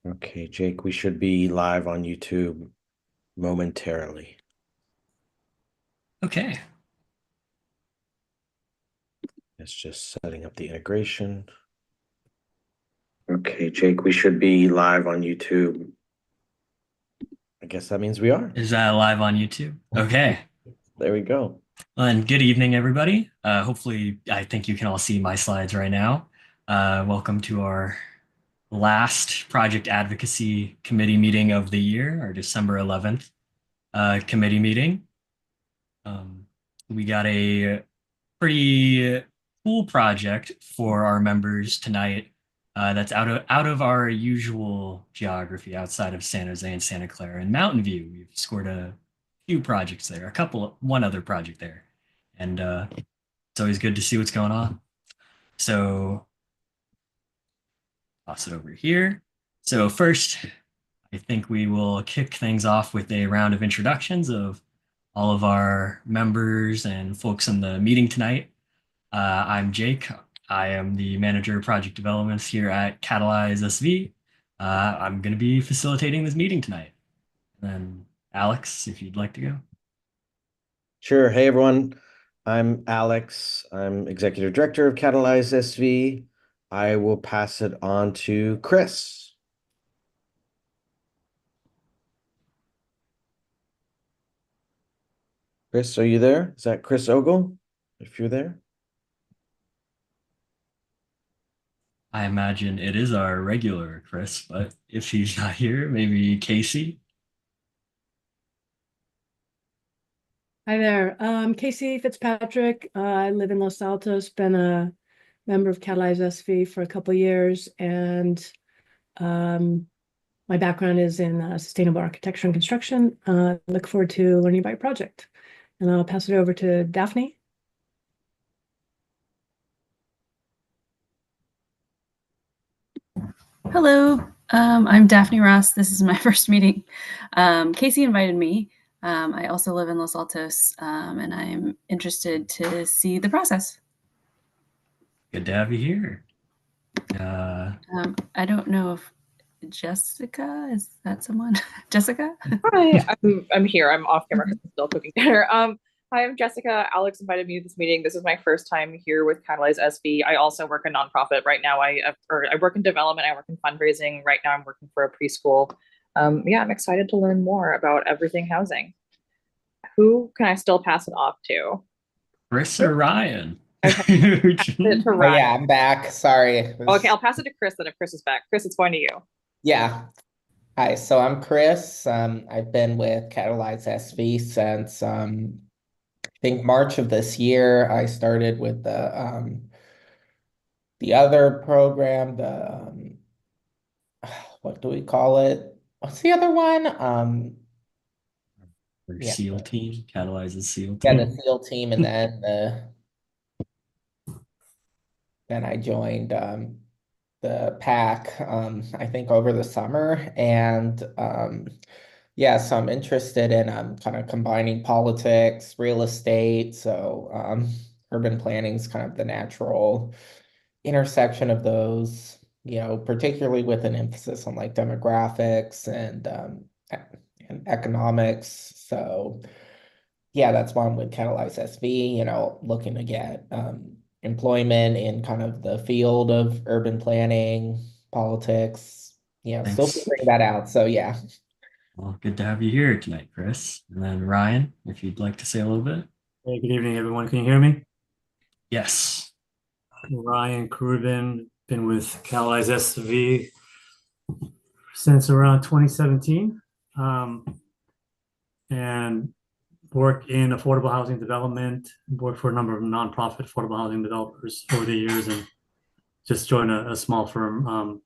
Okay, Jake, we should be live on YouTube momentarily. Okay. It's just setting up the integration. Okay, Jake, we should be live on YouTube. I guess that means we are. Is that live on YouTube? Okay. There we go. And good evening, everybody. Hopefully, I think you can all see my slides right now. Welcome to our last Project Advocacy Committee meeting of the year, our December 11th committee meeting. We got a pretty cool project for our members tonight that's out of our usual geography outside of San Jose and Santa Clara and Mountain View. We've scored a few projects there, one other project there. And it's always good to see what's going on. So toss it over here. So first, I think we will kick things off with a round of introductions of all of our members and folks in the meeting tonight. I'm Jake. I am the manager of project developments here at Catalyze SV. I'm going to be facilitating this meeting tonight. And then Alex, if you'd like to go. Sure. Hey, everyone. I'm Alex. I'm Executive Director of Catalyze SV. I will pass it on to Chris. Chris, are you there? Is that Chris Ogle? If you're there. I imagine it is our regular Chris, but if he's not here, maybe Casey. Hi there. Casey Fitzpatrick. I live in Los Altos, been a member of Catalyze SV for a couple years, and my background is in sustainable architecture and construction. Look forward to learning about your project. And I'll pass it over to Daphne. Hello, I'm Daphne Ross. This is my first meeting. Casey invited me. I also live in Los Altos, and I'm interested to see the process. Good to have you here. I don't know if Jessica, is that someone? Jessica? Hi, I'm here. I'm off camera because I'm still cooking dinner. Hi, I'm Jessica. Alex invited me to this meeting. This is my first time here with Catalyze SV. I also work in nonprofit right now. I work in development. I work in fundraising. Right now, I'm working for a preschool. Yeah, I'm excited to learn more about everything housing. Who can I still pass it off to? Chris or Ryan? Okay. To Oh, Ryan. yeah, I'm back. Sorry. Okay, I'll pass it to Chris then if Chris is back. Chris, it's going to you. Yeah. Hi, so I'm Chris. I've been with Catalyze SV since I think March of this year. I started with the other program, what do we call it? What's the other one? Yeah. SEAL team, Catalyze's SEAL Yeah, team. the SEAL team, and then I joined the pack I think over the summer, and yeah, so I'm interested in kind of combining politics, real estate. So urban planning is kind of the natural intersection of those, particularly with an emphasis on like demographics and economics. So yeah, that's why I'm with Catalyze SV, looking to get employment in kind of the field of urban planning, politics, still Thanks. figuring that out. So yeah. Well, good to have you here tonight, Chris. And then Ryan, if you'd like to say a little bit. Hey, good evening, everyone. Can you hear me? Yes. Ryan Krubin, been with Catalyze SV since around 2017, and work in affordable housing development, worked for a number of nonprofit affordable housing developers over the years, and just joined a small firm,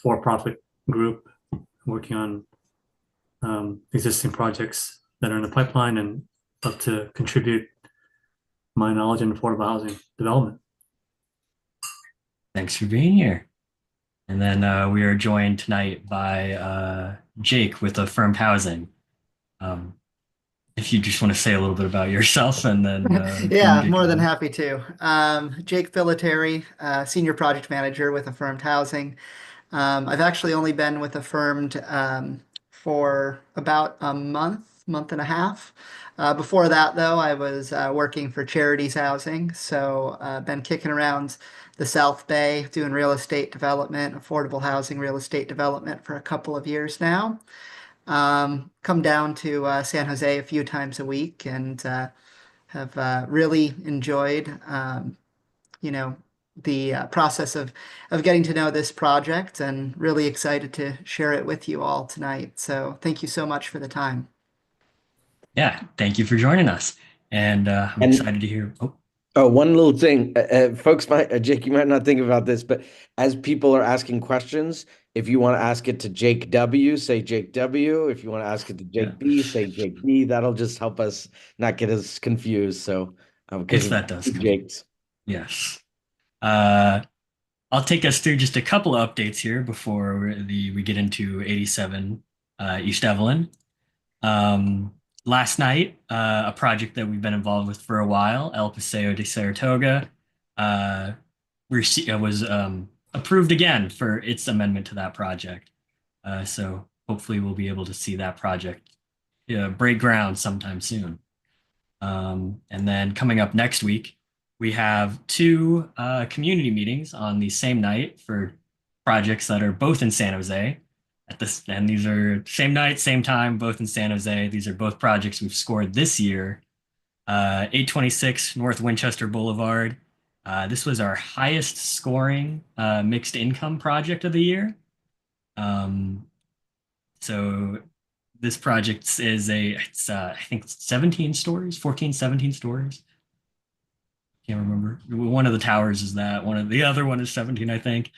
for-profit group, working on existing projects that are in the pipeline, and love to contribute my knowledge in affordable housing development. Thanks for being here. And then we are joined tonight by Jake with Affirmed Housing. If you just want to say a little bit about yourself and then yeah, more than happy to. Jake Filateri, Senior Project Manager with Affirmed Housing. I've actually only been with Affirmed for about a month and a half. Before that, though, I was working for Charities Housing, so been kicking around the South Bay doing real estate development, affordable housing real estate development for a couple of years now. Come down to San Jose a few times a week and have really enjoyed, you know, the process of getting to know this project and really excited to share it with you all tonight. So thank you so much for the time. Yeah, thank you for joining us. And I'm And excited to hear. Oh, oh, one little thing, folks might, Jake, you might not think about this, but as people are asking questions, if you want to ask it to Jake W, say Jake W. If you want to ask it to yeah, Jake B, say Jake B. That'll just help us not get us confused. So, because if it's that does two come. Jakes. Yes. Uh, I'll take us through just a couple of updates here before we get into 87 East Evelyn. Last night, a project that we've been involved with for a while, El Paseo de Saratoga, uh, was approved again for its amendment to that project. So hopefully we'll be able to see that project break ground sometime soon. And then coming up next week, we have two community meetings on the same night for projects that are both in San Jose. And these are same night, same time, both in San Jose. These are both projects we've scored this year. 826 North Winchester Boulevard. This was our highest scoring mixed income project of the year. So this project is I think 17 stories, 14, 17 stories. Can't remember. One of the towers is that. The other one is 17, I think.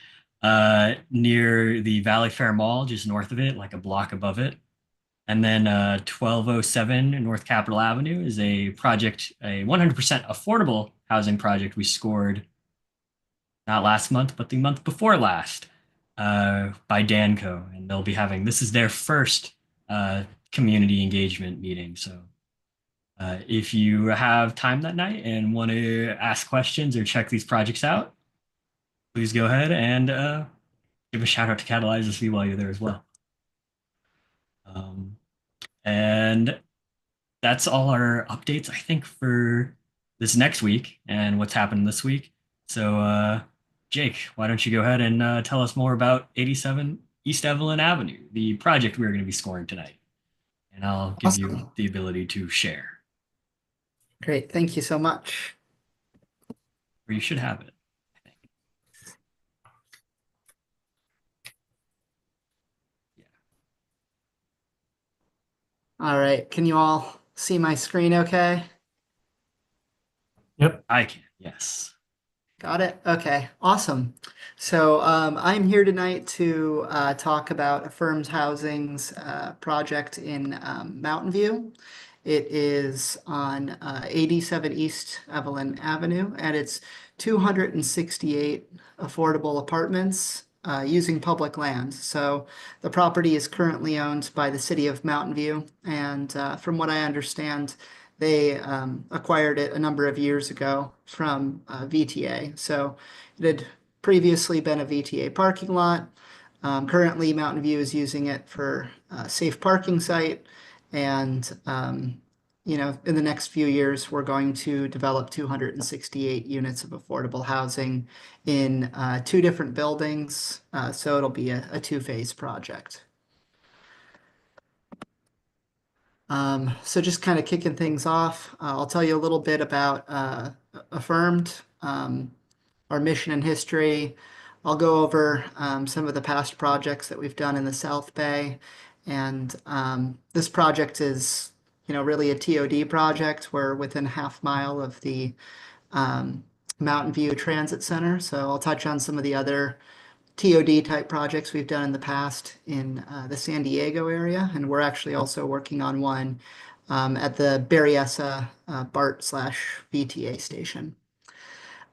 Near the Valley Fair Mall, just north of it, like a block above it. And then 1207 North Capitol Avenue is a project, a 100% affordable housing project we scored not last month, but the month before last by Danco. And they'll be having, this is their first community engagement meeting. So if you have time that night and want to ask questions or check these projects out, please go ahead and give a shout out to Catalyze SV while you're there as well. And that's all our updates, I think, for this next week and what's happening this week. So, Jake, why don't you go ahead and tell us more about 87 East Evelyn Avenue, the project we're going to be scoring tonight. And I'll give you Awesome. the ability to share, Great. Thank you so much. or you should have it. All right. Can you all see my screen okay? Yep. I can, yes. Got it. Okay, awesome. So I'm here tonight to talk about Affirmed Housing's project in Mountain View. It is on 87 East Evelyn Avenue, and it's 268 affordable apartments using public land. So the property is currently owned by the city of Mountain View, and from what I understand, they acquired it a number of years ago from VTA. So it had previously been a VTA parking lot. Currently, Mountain View is using it for a safe parking site. And, in the next few years, we're going to develop 268 units of affordable housing in two different buildings. So it'll be a two-phase project. So just kind of kicking things off, I'll tell you a little bit about Affirmed, our mission and history. I'll go over some of the past projects that we've done in the South Bay. And this project is, really a TOD project. We're within a half mile of the Mountain View Transit Center. So I'll touch on some of the other TOD type projects we've done in the past in the San Diego area, and we're actually also working on one at the Berryessa BART/VTA station.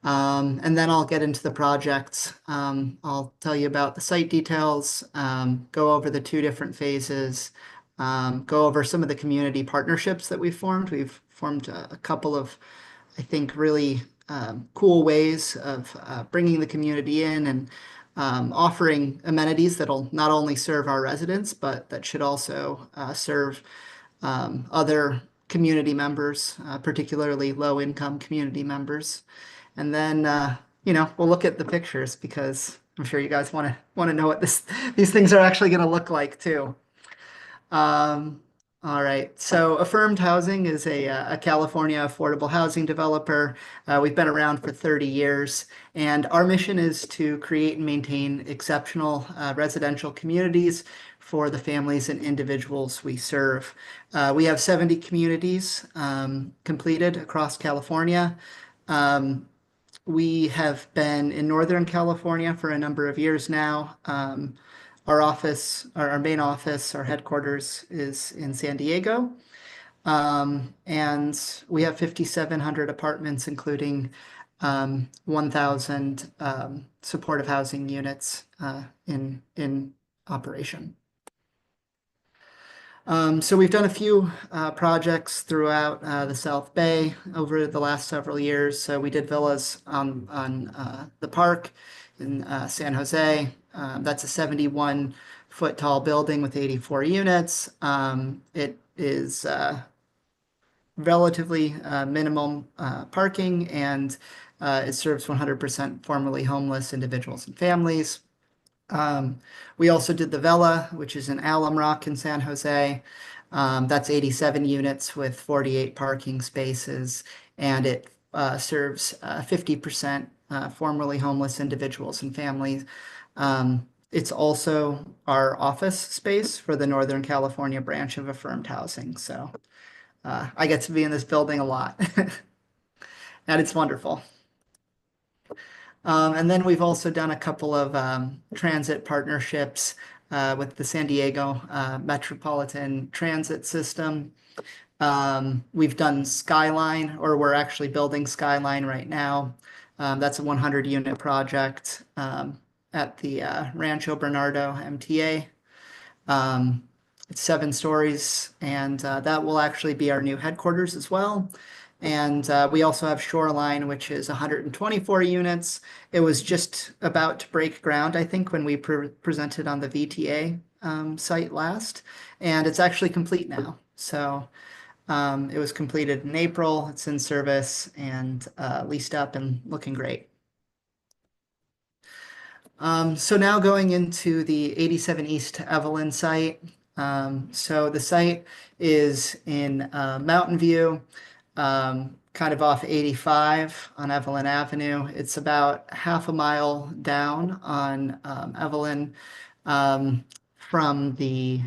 And then I'll get into the projects. I'll tell you about the site details, go over the two different phases, go over some of the community partnerships that we've formed. We've formed a couple of, I think, really cool ways of bringing the community in and offering amenities that'll not only serve our residents, but that should also serve other community members, particularly low-income community members. And then, we'll look at the pictures because I'm sure you guys want to know what these things are actually going to look like too. All right. So Affirmed Housing is a California affordable housing developer. We've been around for 30 years, and our mission is to create and maintain exceptional residential communities for the families and individuals we serve. We have 70 communities completed across California. We have been in Northern California for a number of years now. Our main office, our headquarters is in San Diego. And we have 5,700 apartments, including 1,000 supportive housing units in operation. So we've done a few projects throughout the South Bay over the last several years. So we did villas on the park in San Jose. That's a 71-foot tall building with 84 units. It is relatively minimum parking, and it serves 100% formerly homeless individuals and families. We also did the Vela, which is in Alum Rock in San Jose. That's 87 units with 48 parking spaces, and it serves 50% formerly homeless individuals and families. It's also our office space for the Northern California branch of Affirmed Housing. So I get to be in this building a lot, and it's wonderful. And then we've also done a couple of transit partnerships with the San Diego Metropolitan Transit System. We've done Skyline, or we're actually building Skyline right now. That's a 100-unit project at the Rancho Bernardo MTA. It's 7 stories, and that will actually be our new headquarters as well. And we also have Shoreline, which is 124 units. It was just about to break ground, I think, when we presented on the VTA site last. And it's actually complete now. So it was completed in April. It's in service and leased up and looking great. So now going into the 87 East Evelyn site. So the site is in Mountain View, kind of off 85 on Evelyn Avenue. It's about half a mile down on Evelyn from the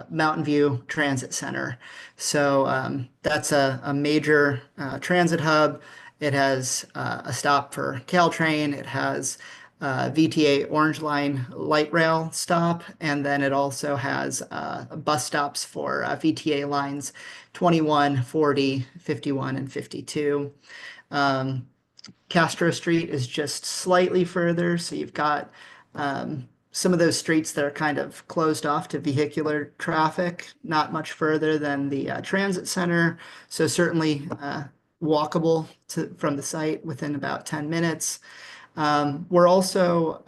Mountain View Transit Center. So that's a major transit hub. It has a stop for Caltrain. It has VTA Orange Line light rail stop, and then it also has bus stops for VTA lines 21, 40, 51, and 52. Castro Street is just slightly further, so you've got some of those streets that are kind of closed off to vehicular traffic, not much further than the transit center, so certainly walkable from the site within about 10 minutes. We're also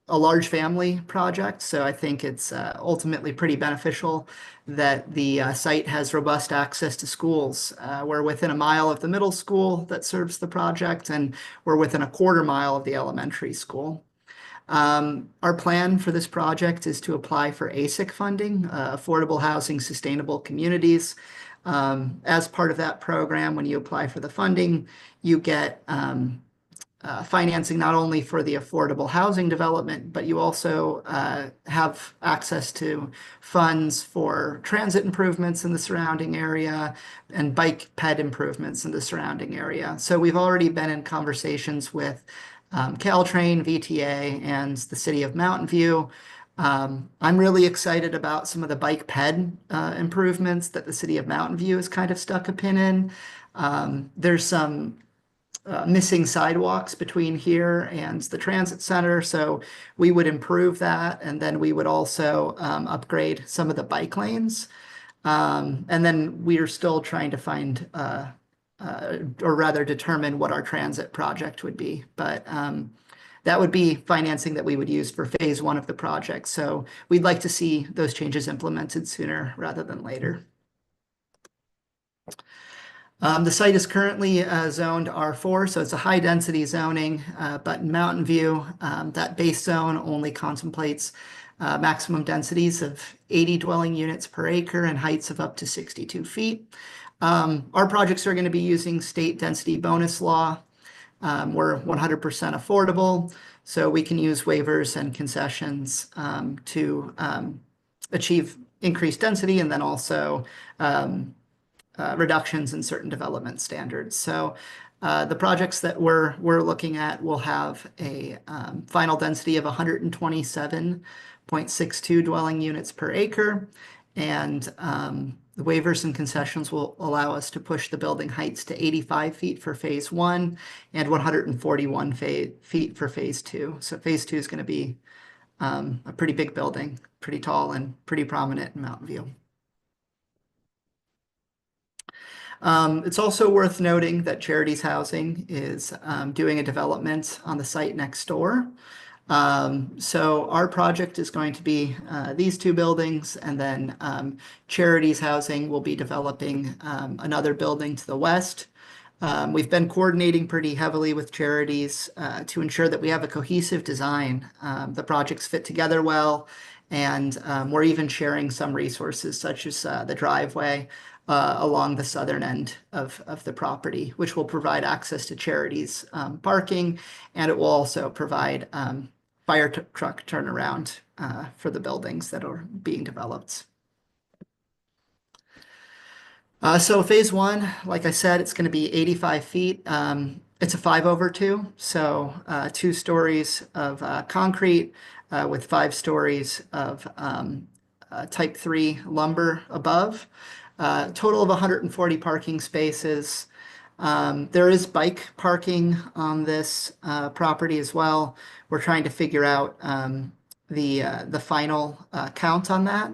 a large family project, so I think it's ultimately pretty beneficial that the site has robust access to schools. We're within a mile of the middle school that serves the project, and we're within a quarter mile of the elementary school. Our plan for this project is to apply for ASIC funding, Affordable Housing Sustainable Communities. As part of that program, when you apply for the funding, you get financing not only for the affordable housing development, but you also have access to funds for transit improvements in the surrounding area and bike ped improvements in the surrounding area. So we've already been in conversations with Caltrain, VTA, and the city of Mountain View. I'm really excited about some of the bike ped improvements that the city of Mountain View has kind of stuck a pin in. There's some missing sidewalks between here and the transit center, so we would improve that, and then we would also upgrade some of the bike lanes. And then we are still trying to find, or rather determine what our transit project would be. But that would be financing that we would use for phase one of the project. So we'd like to see those changes implemented sooner rather than later. The site is currently zoned R4, so it's a high density zoning, but in Mountain View, that base zone only contemplates maximum densities of 80 dwelling units per acre and heights of up to 62 feet. Our projects are going to be using state density bonus law. We're 100% affordable, so we can use waivers and concessions to achieve increased density and then also reductions in certain development standards. So the projects that we're looking at will have a final density of 127.62 dwelling units per acre. And the waivers and concessions will allow us to push the building heights to 85 feet for phase one and 141 feet for phase two. So phase two is going to be a pretty big building, pretty tall and pretty prominent in Mountain View. It's also worth noting that Charities Housing is doing a development on the site next door. So our project is going to be these two buildings, and then Charities Housing will be developing another building to the west. We've been coordinating pretty heavily with Charities to ensure that we have a cohesive design. The projects fit together well, and we're even sharing some resources such as the driveway along the southern end of the property, which will provide access to Charities parking, and it will also provide fire truck turnaround for the buildings that are being developed. So phase one, like I said, it's going to be 85 feet. It's a 5/2, so 2 stories of concrete with 5 stories of type 3 lumber above. Total of 140 parking spaces. There is bike parking on this property as well. We're trying to figure out the final count on that.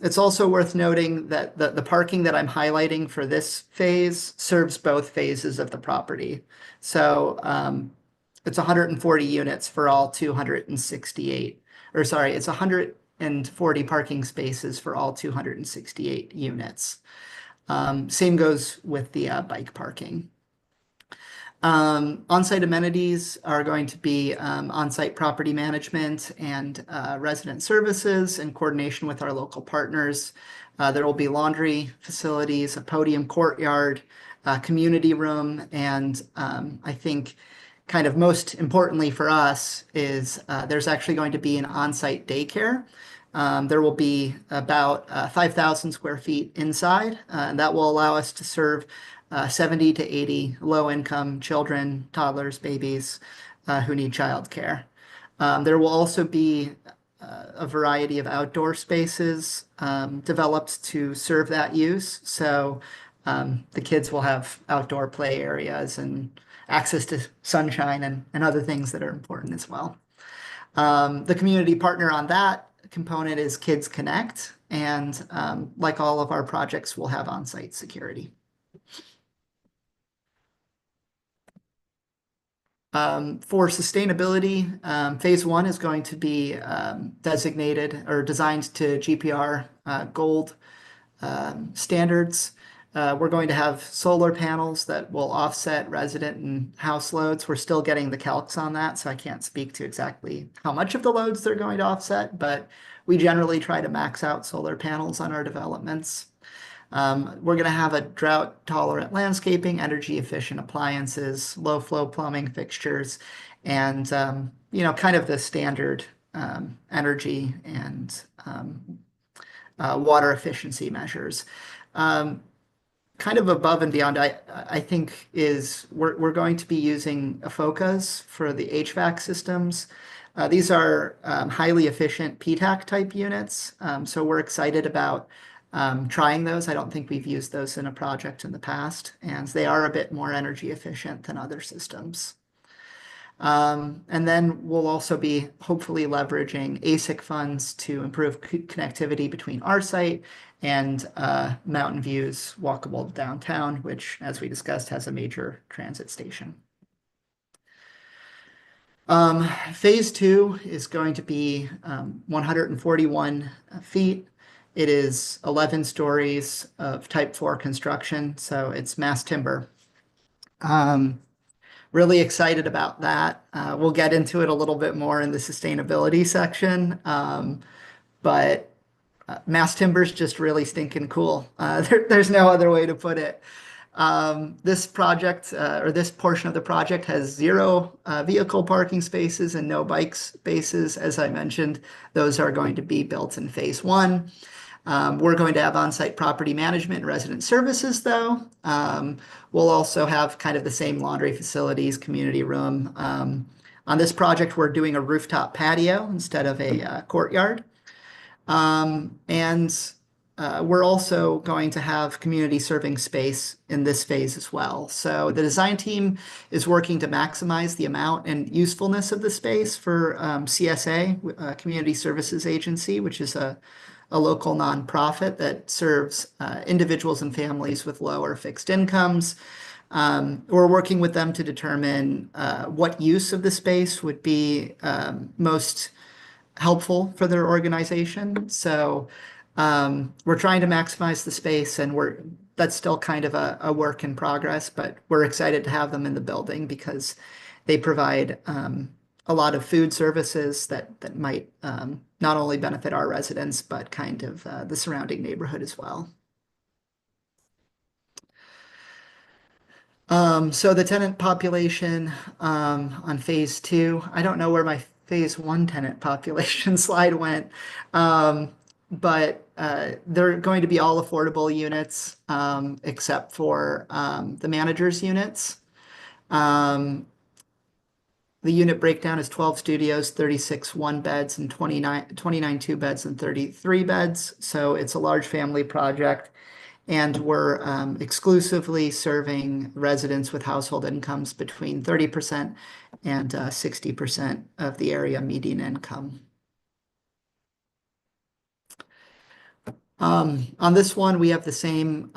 It's also worth noting that the parking that I'm highlighting for this phase serves both phases of the property. So it's 140 units for all 268, or sorry, it's 140 parking spaces for all 268 units. Same goes with the bike parking. On-site amenities are going to be on-site property management and resident services in coordination with our local partners. There will be laundry facilities, a podium courtyard, community room, and I think kind of most importantly for us is there's actually going to be an on-site daycare. There will be about 5,000 square feet inside, and that will allow us to serve 70 to 80 low-income children, toddlers, babies who need childcare. There will also be a variety of outdoor spaces developed to serve that use. So the kids will have outdoor play areas and access to sunshine and other things that are important as well. The community partner on that component is Kids Connect, and like all of our projects, we'll have on-site security. For sustainability, phase one is going to be designated or designed to GPR gold standards. We're going to have solar panels that will offset resident and house loads. We're still getting the calcs on that, so I can't speak to exactly how much of the loads they're going to offset, but we generally try to max out solar panels on our developments. We're going to have a drought-tolerant landscaping, energy-efficient appliances, low-flow plumbing fixtures, and kind of the standard energy and water efficiency measures. Kind of above and beyond, I think is we're going to be using AFOCAs for the HVAC systems. These are highly efficient PTAC type units, so we're excited about trying those. I don't think we've used those in a project in the past, and they are a bit more energy efficient than other systems. And then we'll also be hopefully leveraging ASIC funds to improve connectivity between our site and Mountain View's walkable downtown, which, as we discussed, has a major transit station. Phase 2 is going to be 141 feet. It is 11 stories of type 4 construction, so it's mass timber. Really excited about that. We'll get into it a little bit more in the sustainability section, but mass timber is just really stinking cool. There's no other way to put it. This project or this portion of the project has 0 vehicle parking spaces and no bike spaces. As I mentioned, those are going to be built in phase 1. We're going to have on-site property management and resident services, though. We'll also have kind of the same laundry facilities, community room. On this project, we're doing a rooftop patio instead of a courtyard. We're also going to have community serving space in this phase as well. So the design team is working to maximize the amount and usefulness of the space for CSA, Community Services Agency, which is a local nonprofit that serves individuals and families with low or fixed incomes. We're working with them to determine what use of the space would be most helpful for their organization. So we're trying to maximize the space, and that's still kind of a work in progress, but we're excited to have them in the building because they provide a lot of food services that might not only benefit our residents, but kind of the surrounding neighborhood as well. So the tenant population on phase 2, I don't know where my phase 1 tenant population slide went, but they're going to be all affordable units except for the manager's units. The unit breakdown is 12 studios, 36 one beds, and 29 two beds, and 33 beds. So it's a large family project. And we're exclusively serving residents with household incomes between 30% and 60% of the area median income. On this one, we have the same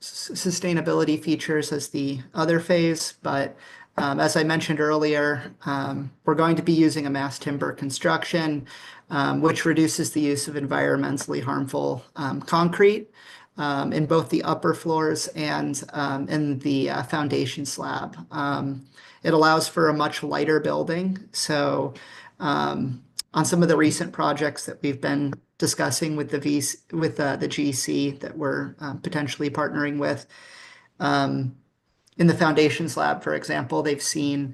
sustainability features as the other phase, but as I mentioned earlier, we're going to be using a mass timber construction, which reduces the use of environmentally harmful concrete in both the upper floors and in the foundation slab. It allows for a much lighter building. So on some of the recent projects that we've been discussing with the GC that we're potentially partnering with, in the foundation slab, for example, they've seen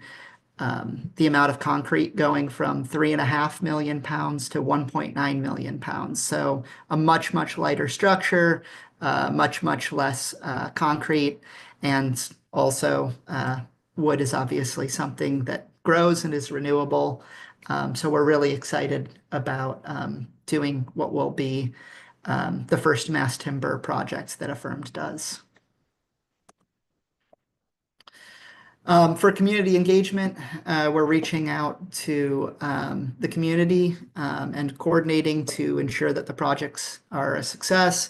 the amount of concrete going from 3.5 million pounds to 1.9 million pounds. So a much, much lighter structure, much, much less concrete. And also wood is obviously something that grows and is renewable. So we're really excited about doing what will be the first mass timber project that Affirmed does. For community engagement, we're reaching out to the community and coordinating to ensure that the projects are a success.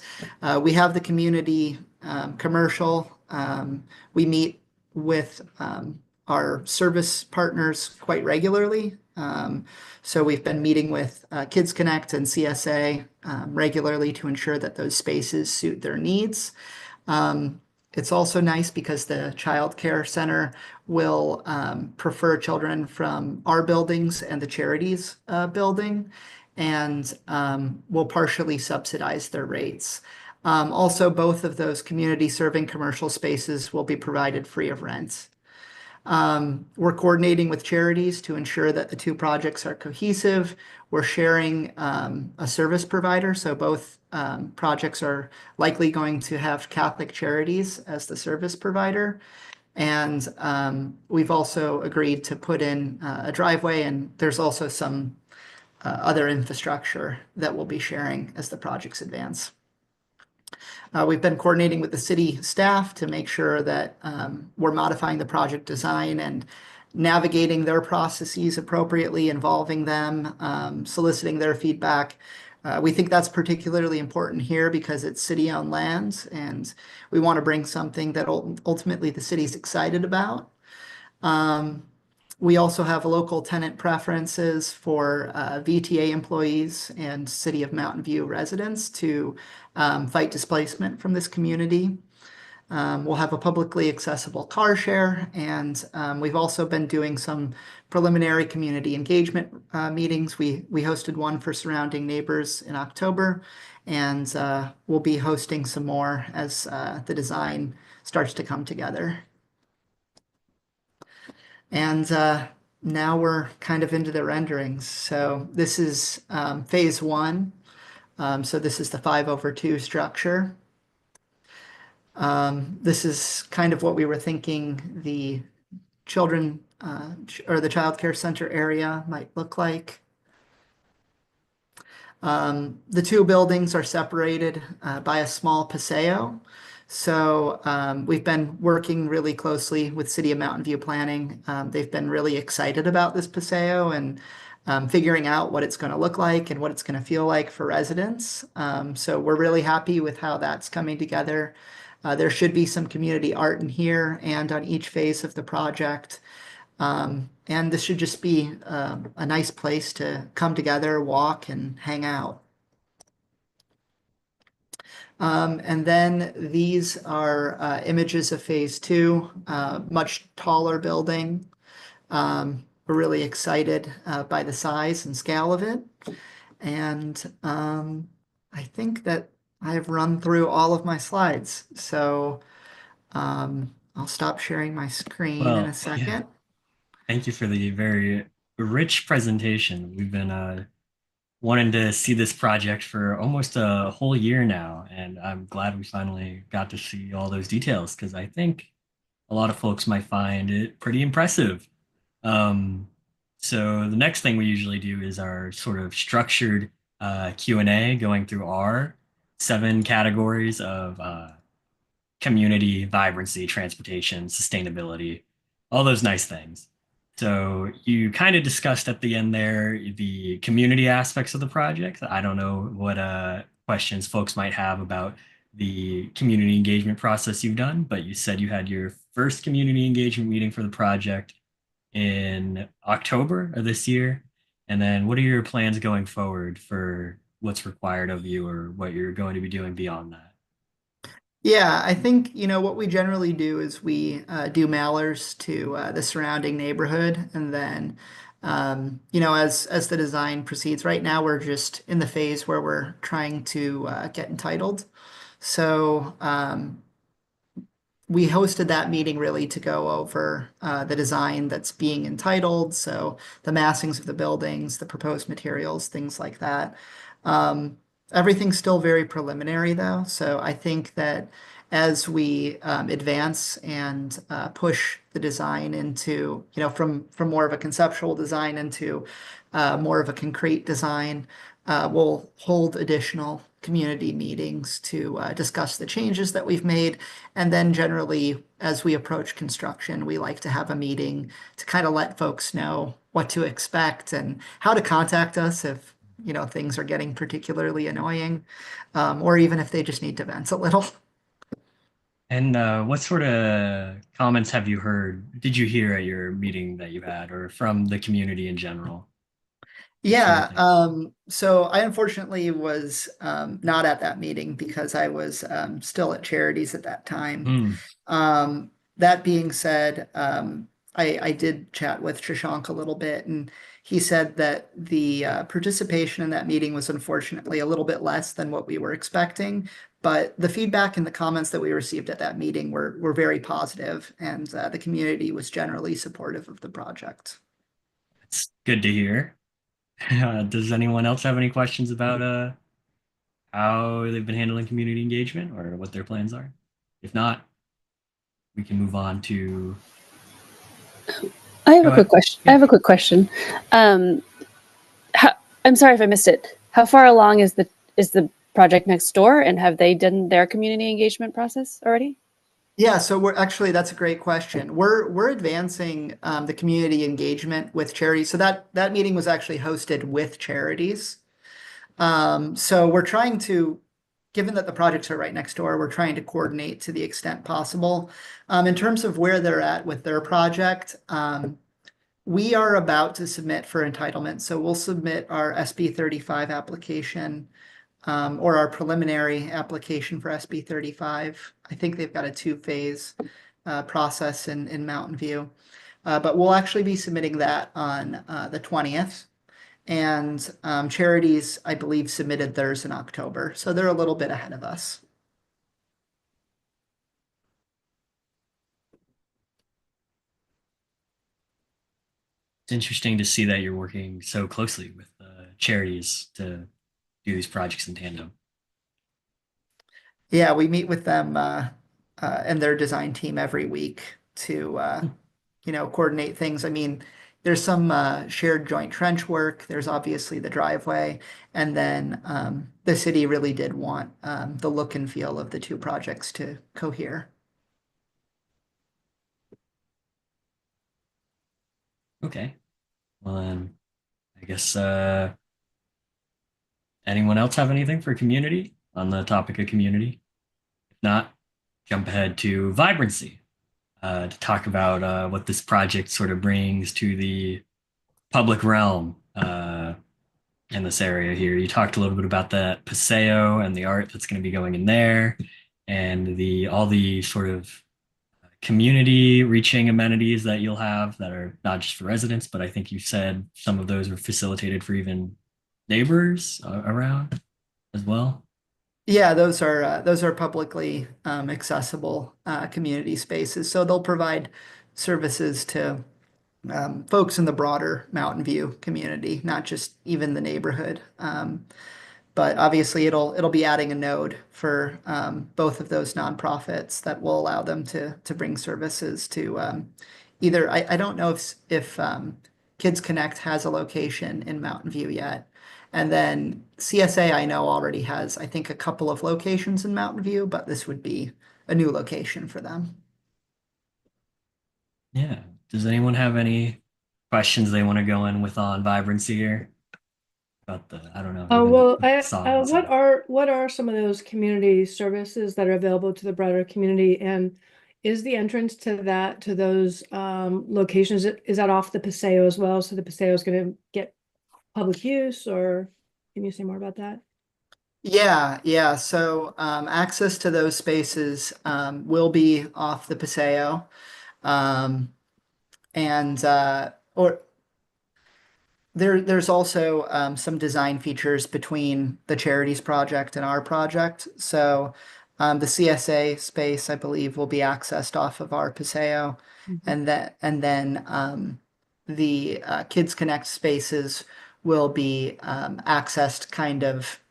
We have the community commercial. We meet with our service partners quite regularly. So we've been meeting with Kids Connect and CSA regularly to ensure that those spaces suit their needs. It's also nice because the child care center will prefer children from our buildings and the charities building, and will partially subsidize their rates. Also, both of those community serving commercial spaces will be provided free of rent. We're coordinating with charities to ensure that the two projects are cohesive. We're sharing a service provider, so both projects are likely going to have Catholic Charities as the service provider. And we've also agreed to put in a driveway, and there's also some other infrastructure that we'll be sharing as the projects advance. We've been coordinating with the city staff to make sure that we're modifying the project design and navigating their processes appropriately, involving them, soliciting their feedback. We think that's particularly important here because it's city-owned land, and we want to bring something that ultimately the city's excited about. We also have local tenant preferences for VTA employees and City of Mountain View residents to fight displacement from this community. We'll have a publicly accessible car share, and we've also been doing some preliminary community engagement meetings. We hosted one for surrounding neighbors in October, and we'll be hosting some more as the design starts to come together. And now we're kind of into the renderings. So this is phase one. So this is the 5/2 structure. This is kind of what we were thinking the children or the child care center area might look like. The two buildings are separated by a small paseo. So we've been working really closely with City of Mountain View Planning. They've been really excited about this paseo and figuring out what it's going to look like and what it's going to feel like for residents. So we're really happy with how that's coming together. There should be some community art in here and on each phase of the project. And this should just be a nice place to come together, walk, and hang out. And then these are images of phase two, much taller building. We're really excited by the size and scale of it. And I think that I've run through all of my slides. So I'll stop sharing my screen in a second. Yeah. Thank you for the very rich presentation. We've been wanting to see this project for almost a whole year now, and I'm glad we finally got to see all those details because I think a lot of folks might find it pretty impressive. So the next thing we usually do is our sort of structured Q&A going through our 7 categories of community, vibrancy, transportation, sustainability, all those nice things. So you kind of discussed at the end there the community aspects of the project. I don't know what questions folks might have about the community engagement process you've done, but you said you had your first community engagement meeting for the project in October of this year. And then what are your plans going forward for what's required of you or what you're going to be doing beyond that? Yeah, I think, what we generally do is we do mailers to the surrounding neighborhood. And then, as the design proceeds, right now we're just in the phase where we're trying to get entitled. So we hosted that meeting really to go over the design that's being entitled. So the massings of the buildings, the proposed materials, things like that. Everything's still very preliminary though. So I think that as we advance and push the design into, from more of a conceptual design into more of a concrete design, we'll hold additional community meetings to discuss the changes that we've made. And then generally, as we approach construction, we like to have a meeting to kind of let folks know what to expect and how to contact us if, things are getting particularly annoying, or even if they just need to vent a little. And what sort of comments have you heard? Did you hear at your meeting that you had, or from the community in general? Yeah, so I unfortunately was not at that meeting because I was still at Charities at that time. That being said, I did chat with Shashank a little bit, and he said that the participation in that meeting was unfortunately a little bit less than what we were expecting. But the feedback and the comments that we received at that meeting were very positive, and the community was generally supportive of the project. It's good to hear. Does anyone else have any questions about how they've been handling community engagement or what their plans are? If not, we can move on to. I have a quick question. Yeah. I have a quick question. I'm sorry if I missed it. How far along is the project next door, and have they done their community engagement process already? Yeah, so that's a great question. We're advancing the community engagement with charities. So that meeting was actually hosted with charities. So we're trying to, given that the projects are right next door, we're trying to coordinate to the extent possible. In terms of where they're at with their project, We are about to submit for entitlement, so we'll submit our SB 35 application, or our preliminary application for SB 35. I think they've got a two-phase process in Mountain View. But we'll actually be submitting that on the 20th. And Charities, I believe, submitted theirs in October, so they're a little bit ahead of us. It's interesting to see that you're working so closely with charities to do these projects in tandem. Yeah, we meet with them and their design team every week to coordinate things. I mean, there's some shared joint trench work. There's obviously the driveway, and then the city really did want the look and feel of the two projects to cohere. Okay. Well, then I guess anyone else have anything for community on the topic of community? If not, jump ahead to vibrancy to talk about what this project sort of brings to the public realm in this area here. You talked a little bit about the paseo and the art that's going to be going in there, and all the sort of community reaching amenities that you'll have that are not just for residents, but I think you said some of those are facilitated for even neighbors around as well. Yeah, those are publicly accessible community spaces. So they'll provide services to folks in the broader Mountain View community, not just even the neighborhood. But obviously, it'll be adding a node for both of those nonprofits that will allow them to bring services to either. I don't know if Kids Connect has a location in Mountain View yet. And then CSA, I know already has, I think, a couple of locations in Mountain View, but this would be a new location for them. Yeah. Does anyone have any questions they want to go in with on vibrancy here? About I don't know. What are some of those community services that are available to the broader community? And is the entrance to those locations, is that off the paseo as well? So the paseo is going to get public use, or can you say more about that? Yeah. So access to those spaces will be off the paseo. And or there's also some design features between the charities project and our project. So the CSA space, I believe, will be accessed off of our paseo, and then the Kids Connect spaces will be accessed kind of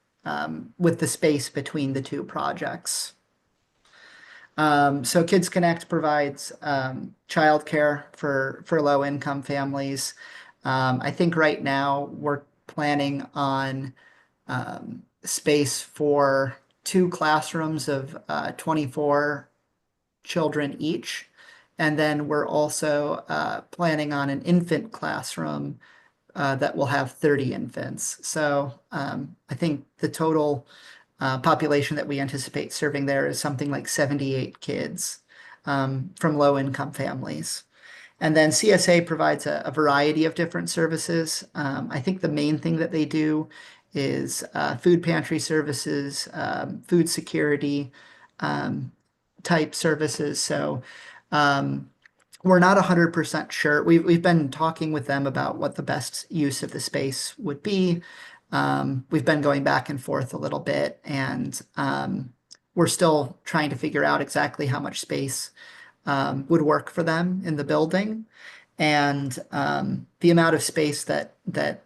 with the space between the two projects. So Kids Connect provides childcare for low-income families. I think right now we're planning on space for 2 classrooms of 24 children each. And then we're also planning on an infant classroom that will have 30 infants. So I think the total population that we anticipate serving there is something like 78 kids from low-income families. And then CSA provides a variety of different services. I think the main thing that they do is food pantry services, food security type services. So we're not 100% sure. We've been talking with them about what the best use of the space would be. We've been going back and forth a little bit, and we're still trying to figure out exactly how much space would work for them in the building, and the amount of space that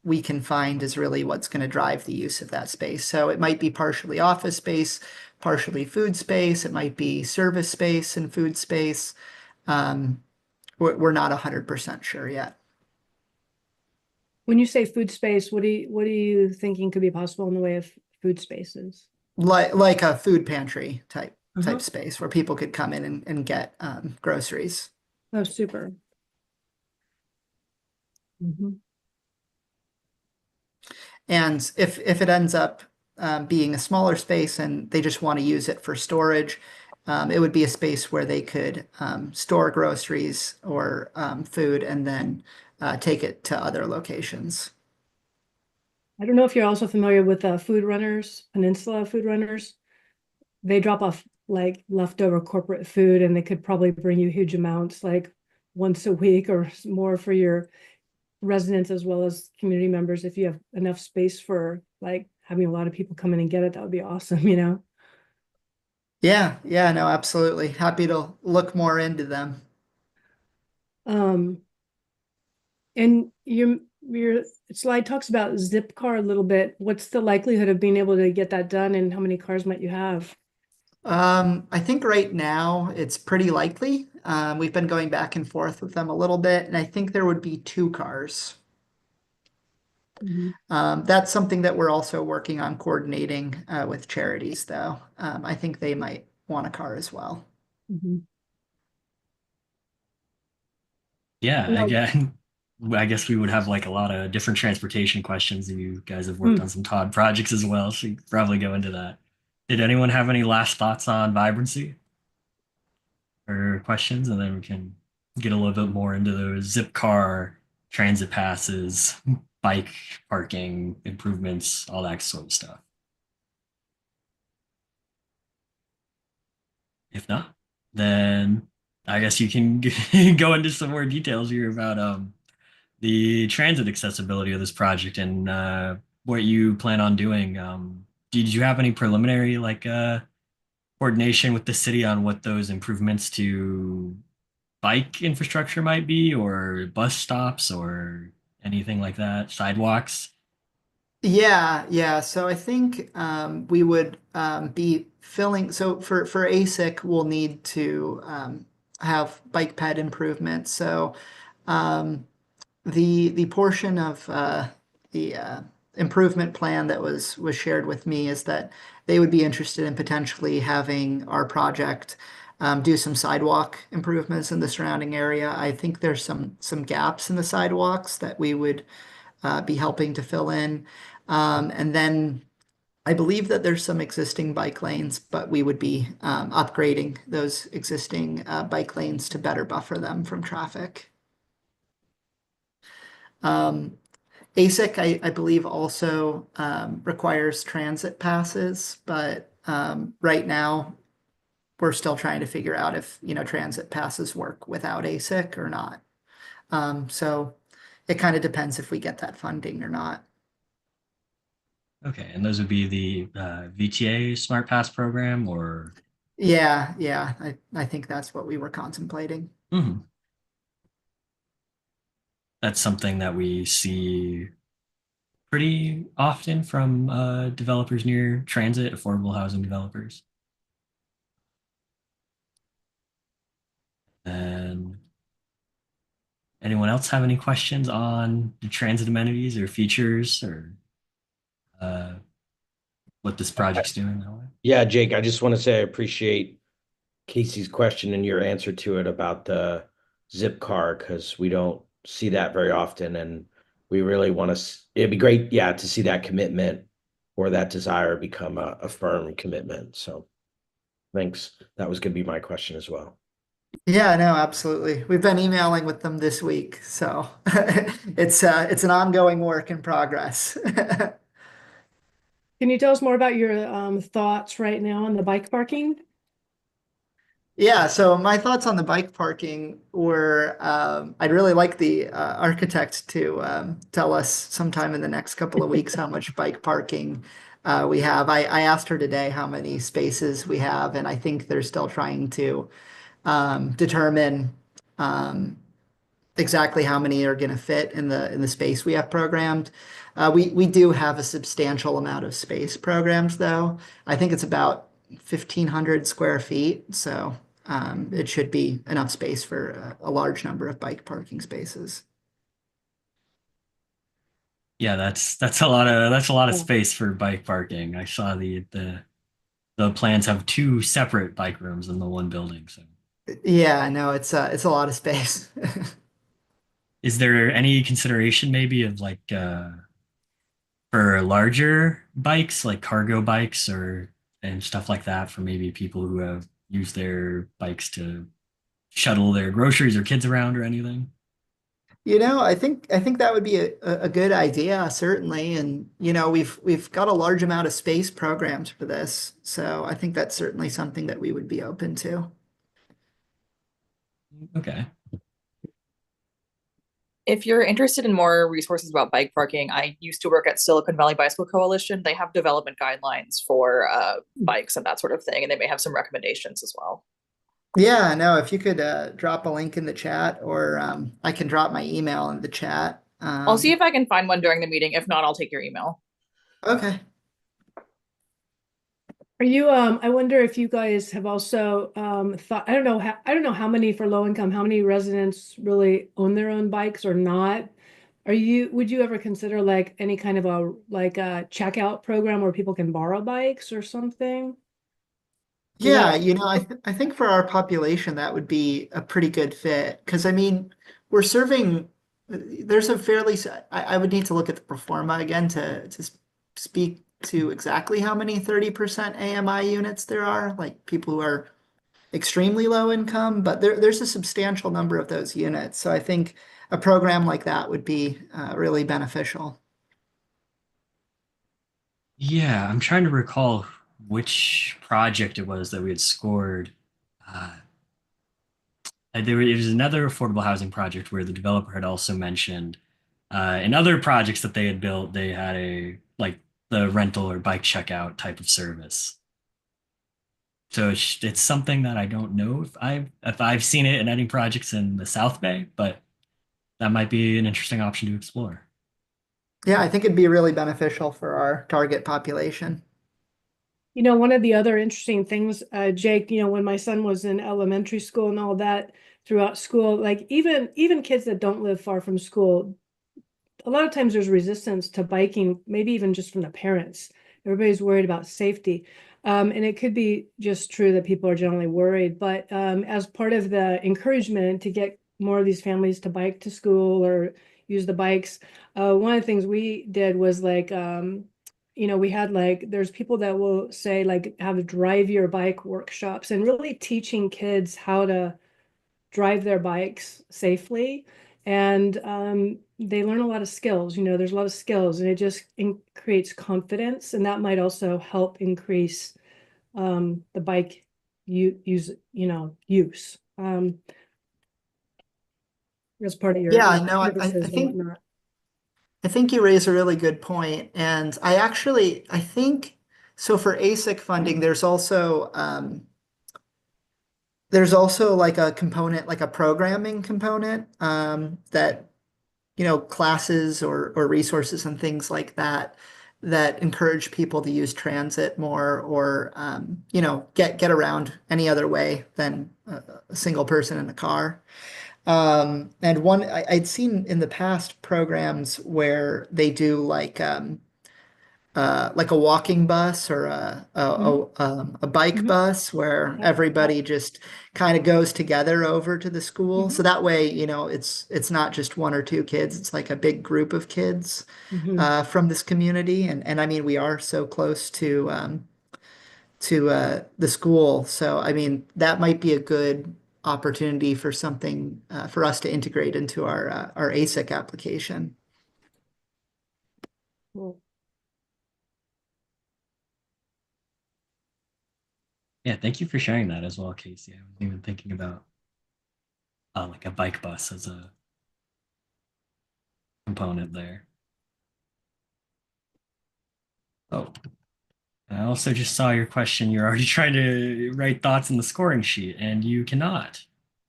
we can find is really what's going to drive the use of that space. So it might be partially office space, partially food space. It might be service space and food space. We're not 100% sure yet. When you say food space, what are you thinking could be possible in the way of food spaces? Like a food pantry type space where people could come in and get groceries. Oh, super. And if it ends up being a smaller space and they just want to use it for storage, it would be a space where they could store groceries or food and then take it to other locations. I don't know if you're also familiar with Food Runners, Peninsula Food Runners. They drop off like leftover corporate food, and they could probably bring you huge amounts, like once a week or more for your residents as well as community members. If you have enough space for like having a lot of people come in and get it, that would be awesome, you know? Yeah, yeah, no, absolutely. Happy to look more into them. Um, and your slide talks about Zipcar a little bit. What's the likelihood of being able to get that done, and how many cars might you have? I think right now it's pretty likely. We've been going back and forth with them a little bit, and I think there would be 2 cars. Mhm. That's something that we're also working on coordinating with charities, though. I think they might want a car as well. Mhm. Yeah, No. again, I guess we would have like a lot of different transportation questions. You guys have worked Mm. on some Todd projects as well, so you could probably go into that. Did anyone have any last thoughts on vibrancy or questions? And then we can get a little bit more into those zip car, transit passes, bike parking improvements, all that sort of stuff. If not, then I guess you can go into some more details here about the transit accessibility of this project and what you plan on doing. Did you have any preliminary coordination with the city on what those improvements to bike infrastructure might be, or bus stops, or anything like that, sidewalks? Yeah, yeah. So I think we would be filling. So for ASIC, we'll need to have bike ped improvements. So um, the portion of the improvement plan that was shared with me is that they would be interested in potentially having our project do some sidewalk improvements in the surrounding area. I think there's some gaps in the sidewalks that we would be helping to fill in. And then I believe that there's some existing bike lanes, but we would be upgrading those existing bike lanes to better buffer them from traffic. ASIC, I believe, also requires transit passes, but right now we're still trying to figure out if, transit passes work without ASIC or not. So it kind of depends if we get that funding or not. Okay, and those would be the VTA Smart Pass program, or Yeah, yeah, I think that's what we were contemplating. Mhm. That's something that we see pretty often from developers near transit, affordable housing developers. And anyone else have any questions on the transit amenities or features or uh, what this project's doing that way? Yeah, Jake, I just want to say I appreciate Casey's question and your answer to it about the zip car because we don't see that very often. And we really want to, it'd be great, yeah, to see that commitment or that desire become a firm commitment. So thanks. That was going to be my question as well. Yeah, no, absolutely. We've been emailing with them this week, so it's an ongoing work in progress. Can you tell us more about your thoughts right now on the bike parking? Yeah, so my thoughts on the bike parking were I'd really like the architect to tell us sometime in the next couple of weeks how much bike parking we have. I asked her today how many spaces we have, and I think they're still trying to determine exactly how many are going to fit in the space we have programmed. We do have a substantial amount of space programmed, though. I think it's about 1,500 square feet, so it should be enough space for a large number of bike parking spaces. Yeah, that's a lot of space for bike parking. I saw the plans have two separate bike rooms in the one building. So, Yeah, no, it's a lot of space. is there any consideration maybe of for larger bikes, like cargo bikes or and stuff like that for maybe people who have use their bikes to shuttle their groceries or kids around or anything? I think that would be a good idea, certainly. And we've got a large amount of space programs for this, so I think that's certainly something that we would be open to. Okay. If you're interested in more resources about bike parking, I used to work at Silicon Valley Bicycle Coalition. They have development guidelines for bikes and that sort of thing, and they may have some recommendations as well. Yeah, no, if you could drop a link in the chat, or I can drop my email in the chat. I'll see if I can find one during the meeting. If not, I'll take your email. Okay. Are you, I wonder if you guys have also thought, I don't know how many for low income, how many residents really own their own bikes or not? Would you ever consider like any kind of a checkout program where people can borrow bikes or something? Yeah, I think for our population that would be a pretty good fit, because I mean we're serving. There's a fairly. I would need to look at the pro forma again to speak to exactly how many 30% AMI units there are, like people who are extremely low income, but there's a substantial number of those units. So I think a program like that would be really beneficial. Yeah, I'm trying to recall which project it was that we had scored. It was another affordable housing project where the developer had also mentioned in other projects that they had built, they had a like the rental or bike checkout type of service. So it's something that I don't know if I've seen it in any projects in the South Bay, but that might be an interesting option to explore. Yeah, I think it'd be really beneficial for our target population. One of the other interesting things, Jake, when my son was in elementary school and all that, throughout school, like even kids that don't live far from school, a lot of times there's resistance to biking, maybe even just from the parents. Everybody's worried about safety. And it could be just true that people are generally worried, but as part of the encouragement to get more of these families to bike to school or use the bikes, one of the things we did was like, we had there's people that will say like have drive your bike workshops and really teaching kids how to drive their bikes safely. And they learn a lot of skills. There's a lot of skills, and it just creates confidence, and that might also help increase the bike use. As part of your Yeah, no, services and whatnot. I think you raise a really good point. And I think so for ASIC funding, there's also like a component, like a programming component, that, classes or resources and things like that encourage people to use transit more, or, get around any other way than a single person in a car. And I'd seen in the past programs where they do like a walking bus or a bike bus where everybody just kind of goes together over to the school. So that way, it's not just one or two kids, it's like a big group of kids from this community. And I mean, we are so close to the school. So I mean, that might be a good opportunity for something for us to integrate into our ASIC application. Cool. Yeah, thank you for sharing that as well, Casey. I wasn't even thinking about like a bike bus as a component there. Oh, I also just saw your question. You're already trying to write thoughts in the scoring sheet, and you cannot.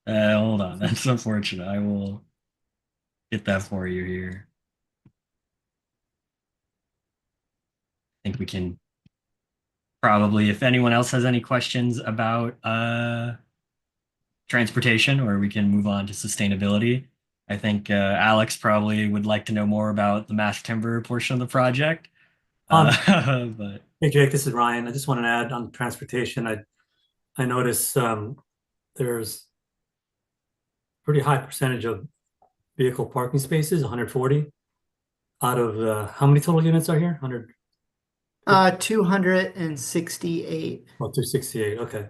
Hold on, that's unfortunate. I will get that for you here. I think we can probably, if anyone else has any questions about transportation, or we can move on to sustainability. I think Alex probably would like to know more about the mass timber portion of the project. But Hey Jake, this is Ryan. I just want to add on transportation. I notice there's pretty high percentage of vehicle parking spaces, 140 out of how many total units are here? 268. Oh, 268. Okay.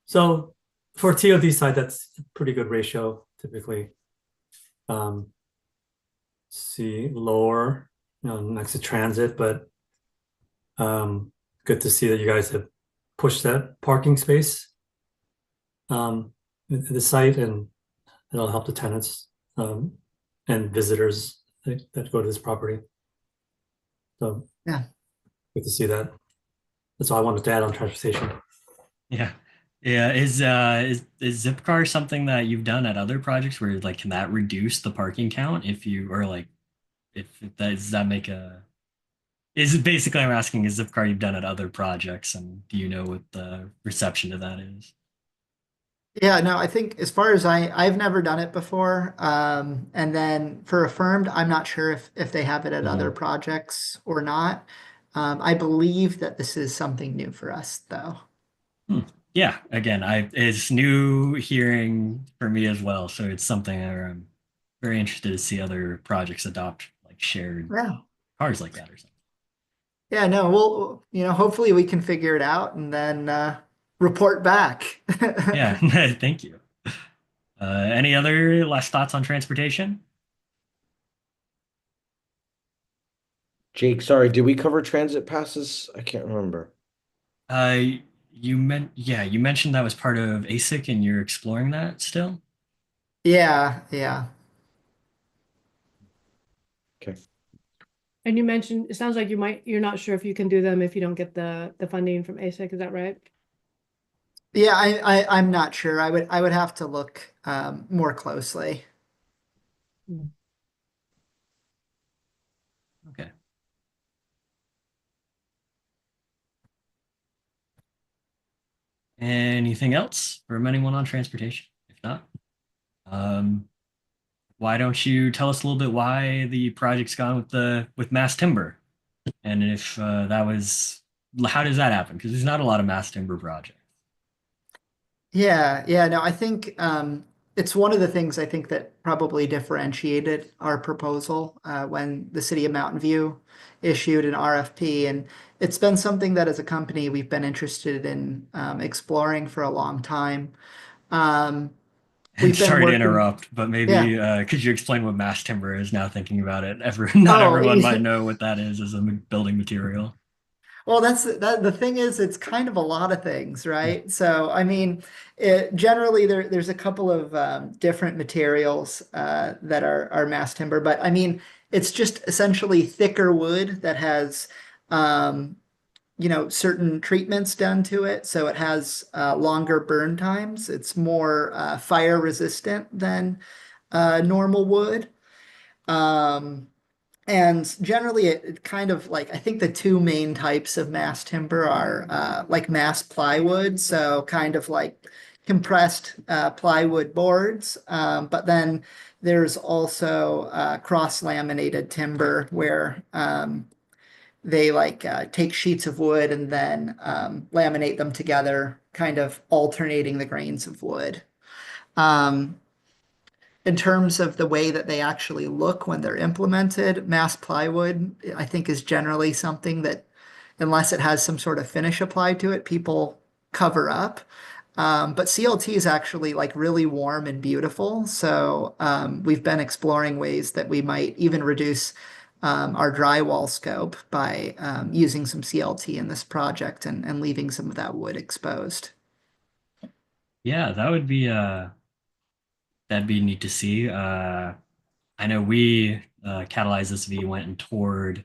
So for TOD side, that's a pretty good ratio typically. See lower, next to transit, but good to see that you guys have pushed that parking space at the site, and it'll help the tenants and visitors that go to this property. So Yeah. good to see that. That's all I wanted to add on transportation. Yeah. Yeah. Is Zipcar something that you've done at other projects where like can that reduce the parking count if you or like if that does that make a is it basically I'm asking is Zipcar you've done at other projects and do you know what the reception to that is? Yeah, no, I think as far as I've never done it before. And then for Affirmed, I'm not sure if they have it at other projects or not. I believe that this is something new for us, though. Yeah, again, it's new hearing for me as well, so it's something where I'm very interested to see other projects adopt like shared Yeah. cars like that or something. Yeah, no, hopefully we can figure it out and then report back. Yeah, thank you. Any other last thoughts on transportation? Jake, sorry, did we cover transit passes? I can't remember. Uh, you mentioned that was part of ASIC and you're exploring that still? Yeah, yeah. Okay. And you mentioned, it sounds like you're not sure if you can do them if you don't get the funding from ASIC, is that right? Yeah, I'm not sure. I would have to look more closely. Okay. Anything else from anyone on transportation? If not, um, why don't you tell us a little bit why the project's gone with mass timber, and if that was how does that happen? Because there's not a lot of mass timber projects. Yeah, no, I think it's one of the things I think that probably differentiated our proposal when the city of Mountain View issued an RFP. And it's been something that as a company we've been interested in exploring for a long time. And We've been sorry to working, interrupt, but yeah. maybe could you explain what mass timber is? Now thinking about it, not Oh, everyone might know what that is as a building material. well, the thing is, it's kind of a lot of things, right? So, I mean, generally there's a couple of different materials that are mass timber, but I mean, it's just essentially thicker wood that has, um, certain treatments done to it. So it has longer burn times. It's more fire resistant than normal wood. Um, and generally, it kind of like I think the two main types of mass timber are like mass plywood, so kind of like compressed plywood boards. But then there's also cross-laminated timber where they like take sheets of wood and then laminate them together, kind of alternating the grains of wood. Um, in terms of the way that they actually look when they're implemented, mass plywood, I think, is generally something that, unless it has some sort of finish applied to it, people cover up. But CLT is actually like really warm and beautiful. So we've been exploring ways that we might even reduce our drywall scope by using some CLT in this project and leaving some of that wood exposed. Yeah, that'd be neat to see. I know we Catalyze SV went and toured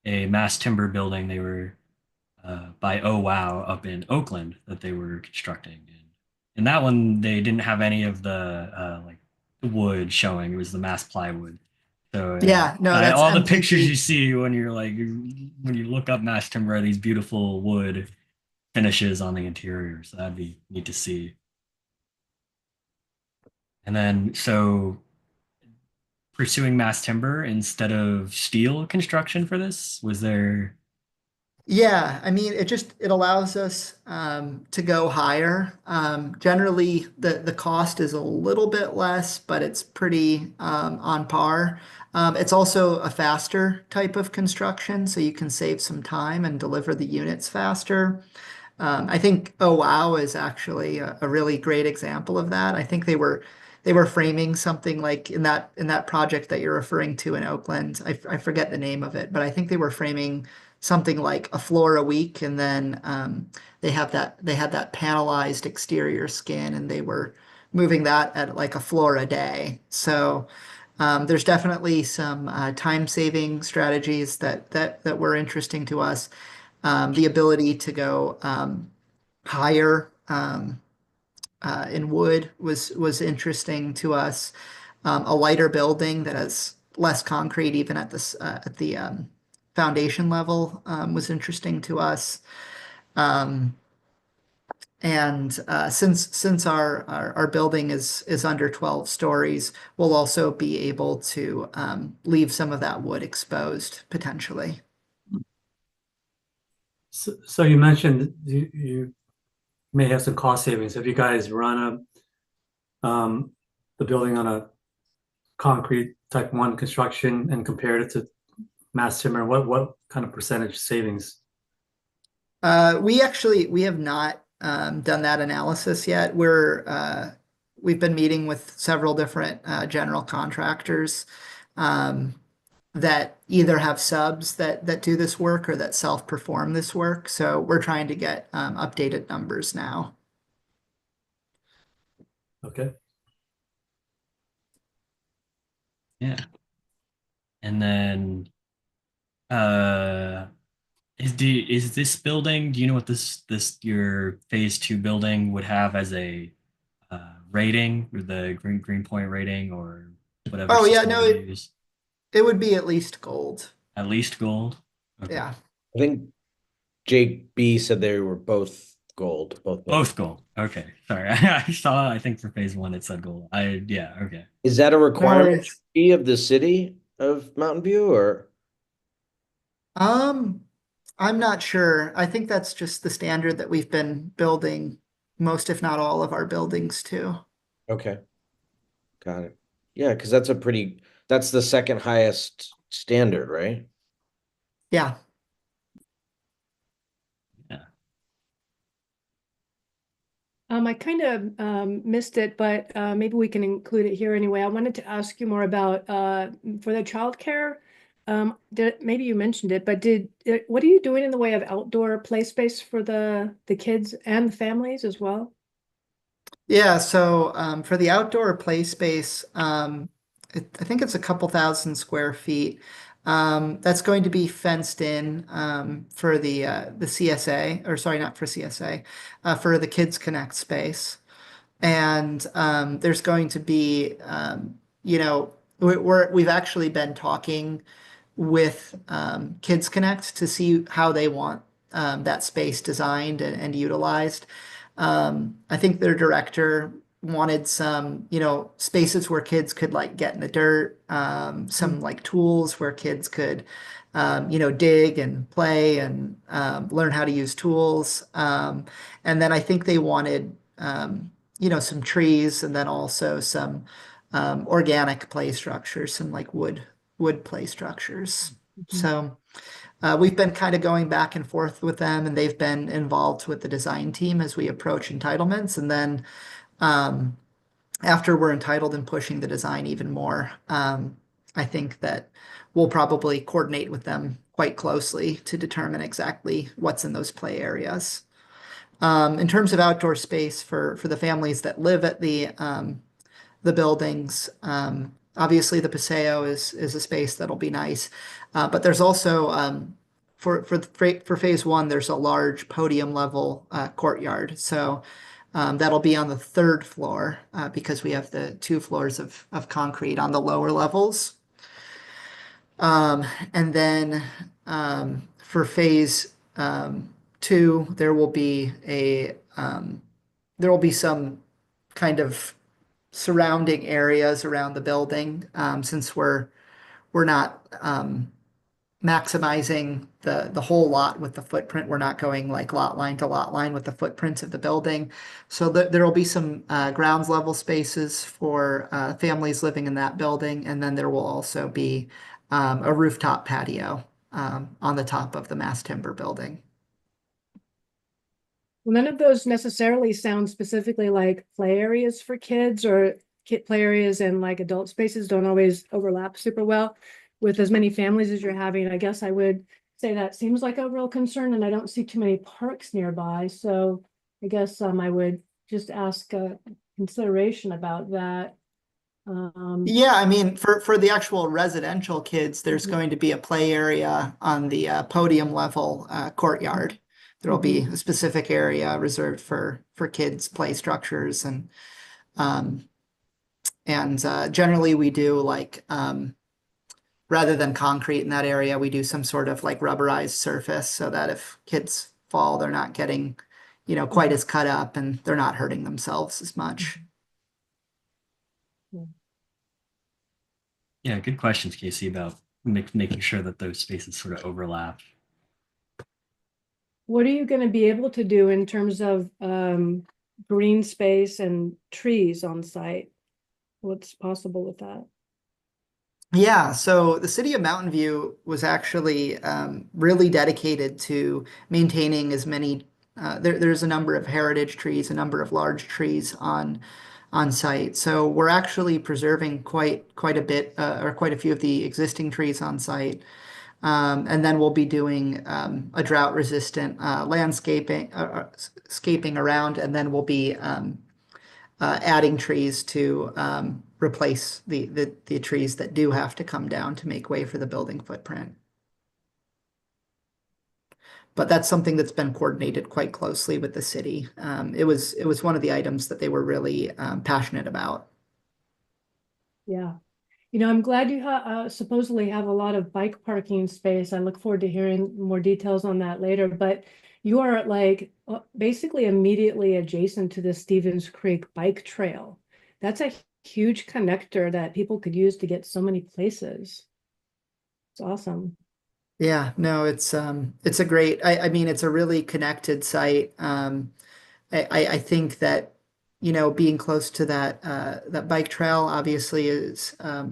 a mass timber building. They were by Oh Wow up in Oakland that they were constructing. And that one they didn't have any of the like the wood showing. It was the mass plywood. So Yeah, no, that's all the pictures you MTP. see when you're like when you look up mass timber are these beautiful wood finishes on the interior. So that'd be neat to see. And then so pursuing mass timber instead of steel construction for this? Was there Yeah, I mean, it allows us to go higher. Generally, the cost is a little bit less, but it's pretty on par. It's also a faster type of construction, so you can save some time and deliver the units faster. I think Oh Wow is actually a really great example of that. I think they were framing something like in that project that you're referring to in Oakland. I forget the name of it, but I think they were framing something like a floor a week, and then they had that panelized exterior skin, and they were moving that at like a floor a day. So there's definitely some time saving strategies that were interesting to us. The ability to go higher in wood was interesting to us. A lighter building that has less concrete, even at the foundation level, was interesting to us. Um, and since our building is under 12 stories, we'll also be able to leave some of that wood exposed potentially. So you mentioned you may have some cost savings. Have you guys run the building on a concrete type 1 construction and compared it to mass timber? What kind of percentage savings? We have not done that analysis yet. We've been meeting with several different general contractors um, that either have subs that do this work or that self-perform this work. So we're trying to get updated numbers now. Okay. Yeah. And then uh is this building, do you know what this your phase 2 building would have as a rating, or the green point rating, or whatever Oh yeah, system no, you it, use? it would be at least gold. At least gold? Okay. Yeah. I think Jake B said they were both gold, both buildings. Both gold. Okay. Sorry. I think for phase 1 it said gold. Yeah, okay. Is that a No requirement worries. of the city of Mountain View or? Um, I'm not sure. I think that's just the standard that we've been building most, if not all, of our buildings to. Okay, got it. Yeah, because that's the second highest standard, right? Yeah. Yeah. I kind of missed it, but maybe we can include it here anyway. I wanted to ask you more about for the childcare. Maybe you mentioned it, but what are you doing in the way of outdoor play space for the kids and the families as well? Yeah, so for the outdoor play space, I think it's a couple thousand square feet. That's going to be fenced in for the CSA, or sorry, not for CSA, for the Kids Connect space. And there's going to be, we've actually been talking with Kids Connect to see how they want that space designed and utilized. I think their director wanted some, spaces where kids could like get in the dirt, some like tools where kids could, dig and play and learn how to use tools. And then I think they wanted, some trees and then also some organic play structures, some like wood play structures. So we've been kind of going back and forth with them, and they've been involved with the design team as we approach entitlements. And then um, after we're entitled and pushing the design even more, I think that we'll probably coordinate with them quite closely to determine exactly what's in those play areas. In terms of outdoor space for the families that live at the buildings. Obviously, the Paseo is a space that'll be nice, but there's also for phase 1, there's a large podium level courtyard. So that'll be on the 3rd floor because we have the 2 floors of concrete on the lower levels. And then for phase 2, there will be some kind of surrounding areas around the building, since we're not maximizing the whole lot with the footprint. We're not going like lot line to lot line with the footprints of the building. So there will be some grounds level spaces for families living in that building, and then there will also be a rooftop patio on the top of the mass timber building. Well, none of those necessarily sound specifically like play areas for kids, or kid play areas and like adult spaces don't always overlap super well with as many families as you're having. I guess I would say that seems like a real concern, and I don't see too many parks nearby. So I guess I would just ask consideration about that. Yeah, I mean, for the actual residential kids, there's Mhm. going to be a play area on the podium level courtyard. There'll be a specific area reserved for kids' play structures, um, and generally we do like rather than concrete in that area, we do some sort of like rubberized surface so that if kids fall, they're not getting, quite as cut up and they're not hurting themselves as much. Yeah, good questions, Casey, about making sure that those spaces sort of overlap. What are you going to be able to do in terms of green space and trees on site? What's possible with that? Yeah, so the city of Mountain View was actually really dedicated to maintaining as many. There's a number of heritage trees, a number of large trees on site. So we're actually preserving quite a bit or quite a few of the existing trees on site. And then we'll be doing a drought resistant scaping around, and then we'll be adding trees to replace the trees that do have to come down to make way for the building footprint. But that's something that's been coordinated quite closely with the city. It was one of the items that they were really passionate about. Yeah. I'm glad you supposedly have a lot of bike parking space. I look forward to hearing more details on that later. But you are like basically immediately adjacent to the Stevens Creek bike trail. That's a huge connector that people could use to get so many places. It's awesome. Yeah, no, it's a great. I mean, it's a really connected site. I think that, being close to that bike trail obviously is a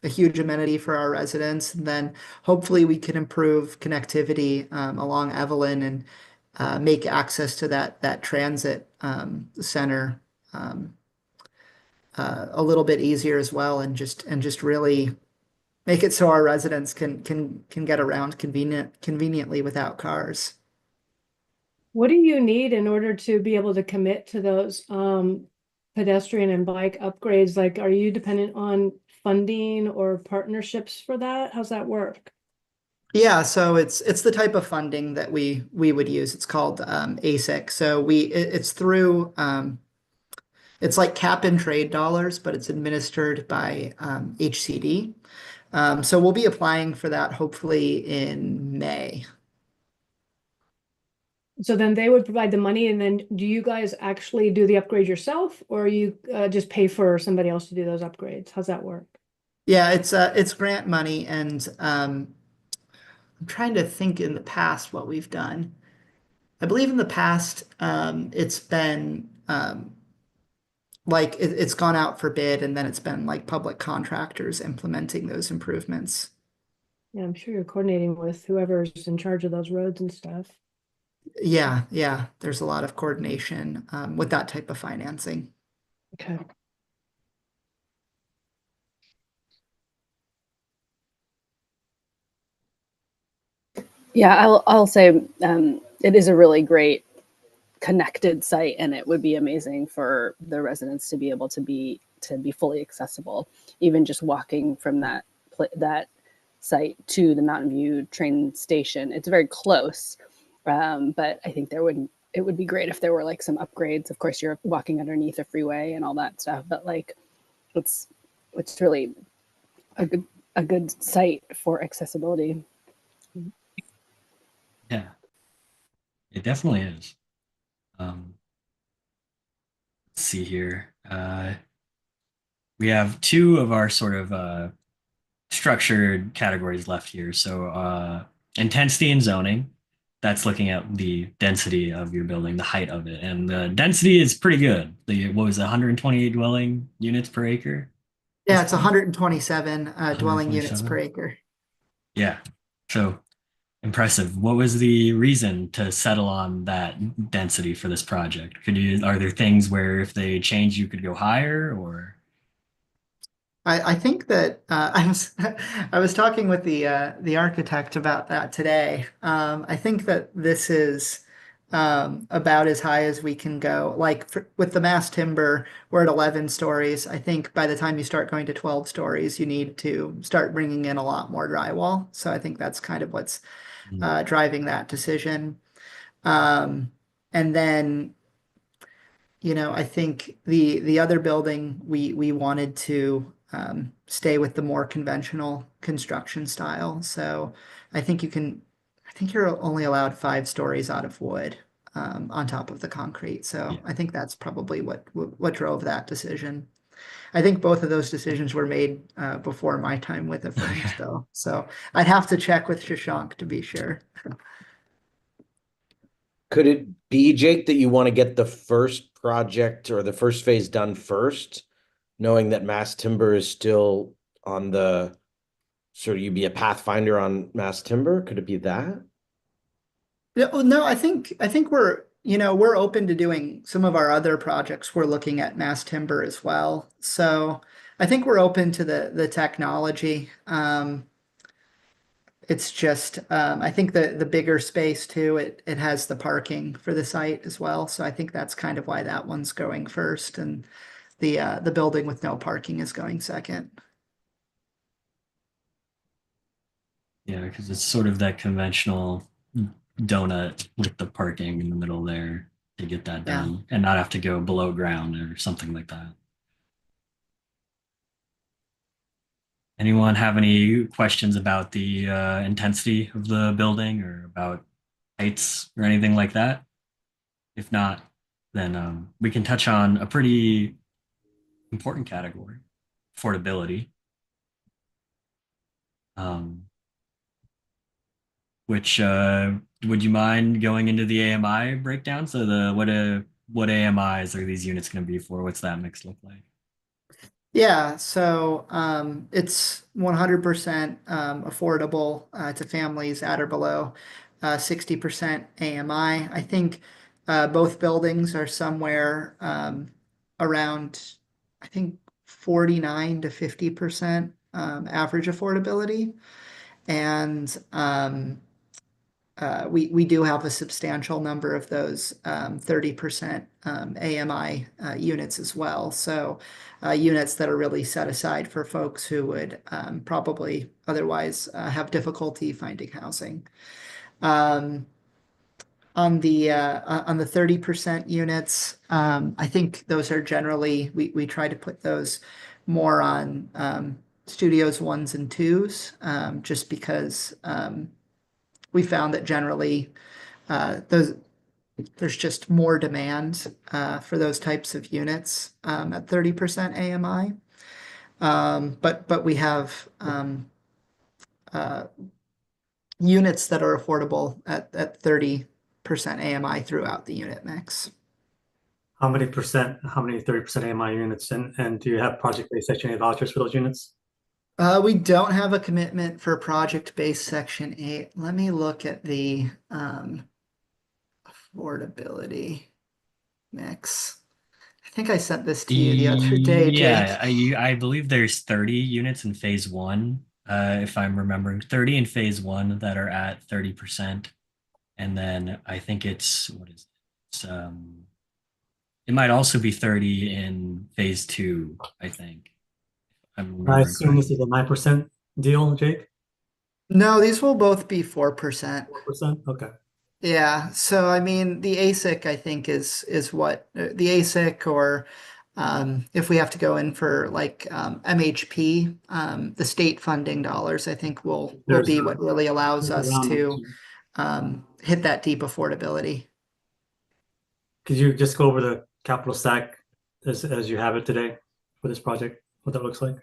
huge amenity for our residents. And then hopefully we can improve connectivity along Evelyn and make access to that transit center a little bit easier as well, and just really make it so our residents can get around conveniently without cars. What do you need in order to be able to commit to those pedestrian and bike upgrades? Like, are you dependent on funding or partnerships for that? How's that work? Yeah, so it's the type of funding that we would use. It's called ASIC. So it's through it's like cap and trade dollars, but it's administered by HCD. So we'll be applying for that hopefully in May. So then they would provide the money, and then do you guys actually do the upgrade yourself, or you just pay for somebody else to do those upgrades? How's that work? Yeah, it's grant money, and I'm trying to think in the past what we've done. I believe in the past it's been like it's gone out for bid, and then it's been like public contractors implementing those improvements. Yeah, I'm sure you're coordinating with whoever's in charge of those roads and stuff. Yeah, there's a lot of coordination with that type of financing. Okay. Yeah, I'll say it is a really great connected site, and it would be amazing for the residents to be able to be fully accessible, even just walking from that site to the Mountain View train station. It's very close, but I think it would be great if there were like some upgrades. Of course, you're walking underneath a freeway and all that stuff, but like it's really a good site for accessibility. Yeah, it definitely is. Let's see here. We have two of our sort of structured categories left here. So intensity and zoning, that's looking at the density of your building, the height of it. And the density is pretty good. What was it, 128 dwelling units per acre? Yeah, it's 127 dwelling units 127? per acre. Yeah. So Impressive. What was the reason to settle on that density for this project? Are there things where if they change, you could go higher or? I think that I was talking with the architect about that today. I think that this is about as high as we can go. Like with the mass timber, we're at 11 stories. I think by the time you start going to 12 stories, you need to start bringing in a lot more drywall. So I think that's kind of what's driving that decision. And then I think the other building we wanted to stay with the more conventional construction style. So I think I think you're only allowed 5 stories out of wood on top of the concrete. So Yeah. I think that's probably what drove that decision. I think both of those decisions were made before my time with the firms, though. So I'd have to check with Shashank to be sure. Could it be, Jake, that you want to get the first project or the first phase done first, knowing that mass timber is still on the sort of you'd be a pathfinder on mass timber? Could it be that? No, I think we're open to doing some of our other projects. We're looking at mass timber as well. So I think we're open to the technology. It's just I think the bigger space too, it has the parking for the site as well. So I think that's kind of why that one's going first, and the building with no parking is going second. Yeah, because it's sort of that conventional donut with the parking in the middle there to get that Yeah. done and not have to go below ground or something like that. Anyone have any questions about the intensity of the building or about heights or anything like that? If not, then we can touch on a pretty important category, affordability. Which would you mind going into the AMI breakdown? So what AMIs are these units going to be for? What's that mix look like? Yeah, so it's 100% affordable to families at or below 60% AMI. I think both buildings are somewhere around, I think 49 to 50% average affordability. And we do have a substantial number of those 30% AMI units as well. So units that are really set aside for folks who would probably otherwise have difficulty finding housing. On the 30% units, I think those are generally we try to put those more on studios 1s and 2s, just because we found that generally there's just more demand for those types of units at 30% AMI. But we have units that are affordable at 30% AMI throughout the unit mix. How many 30% AMI units, and do you have project-based Section 8 vouchers for those units? We don't have a commitment for project-based Section 8. Let me look at the affordability mix. I think I sent this to you the other day, Yeah, Jake. I believe there's 30 units in phase one, if I'm remembering, 30 in phase one that are at 30%. And then I think what is it? It might also be 30 in phase two, I think. I'm I remembering assume this is a 9% deal, Jake? No, these will both be 4%. 4%? Okay. Yeah, so I mean the ASIC I think is what the ASIC, or if we have to go in for like MHP, the state funding dollars I think will There's be what really allows us around, to hit that deep affordability. could you just go over the capital stack as you have it today for this project, what that looks like?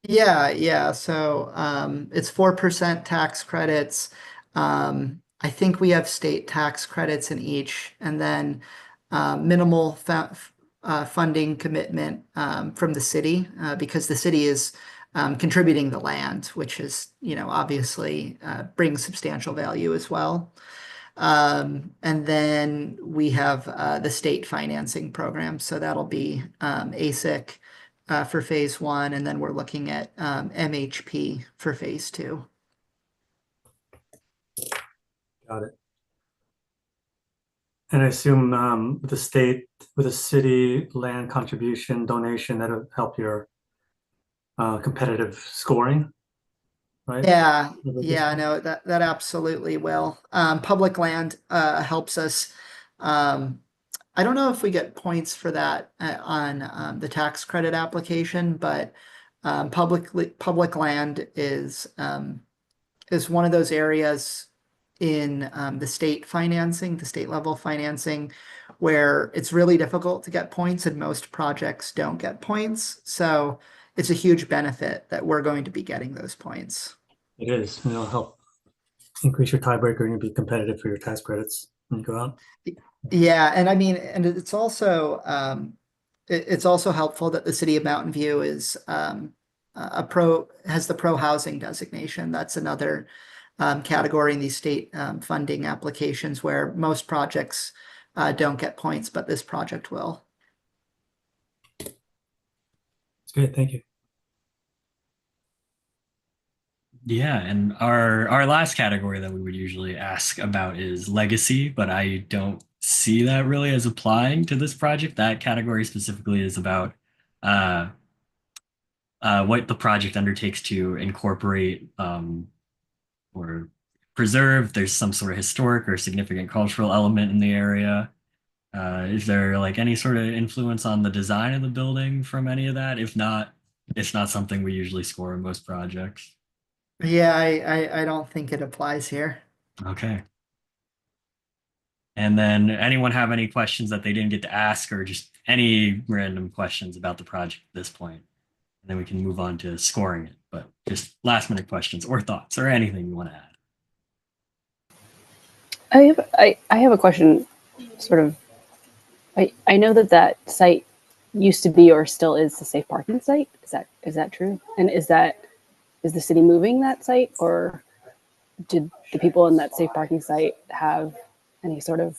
Yeah. So it's 4% tax credits. I think we have state tax credits in each, and then minimal funding commitment from the city because the city is contributing the land, which is, obviously brings substantial value as well. And then we have the state financing program. So that'll be ASIC for phase 1, and then we're looking at MHP for phase 2. Got it. And I assume with the state, with a city land contribution donation, that'll help your competitive scoring, right? Yeah, no, that absolutely will. Public land helps us. I don't know if we get points for that on the tax credit application, but public land is one of those areas in the state financing, the state level financing, where it's really difficult to get points and most projects don't get points. So it's a huge benefit that we're going to be getting those points. It is. It'll help increase your tiebreaker and be competitive for your tax credits when you go out. Yeah, and I mean, and it's also helpful that the city of Mountain View is has the pro housing designation. That's another category in these state funding applications where most projects don't get points, but this project will. It's good. Thank you. Yeah, and our last category that we would usually ask about is legacy, but I don't see that really as applying to this project. That category specifically is about what the project undertakes to incorporate or preserve. There's some sort of historic or significant cultural element in the area. Is there like any sort of influence on the design of the building from any of that? If not, it's not something we usually score in most projects. Yeah, I don't think it applies here. Okay. And then anyone have any questions that they didn't get to ask, or just any random questions about the project at this point? And then we can move on to scoring it, but just last minute questions or thoughts or anything you want to add. I have a question, sort of. I know that site used to be or still is the safe parking site. Is that true? And is the city moving that site, or did the people in that safe parking site have any sort of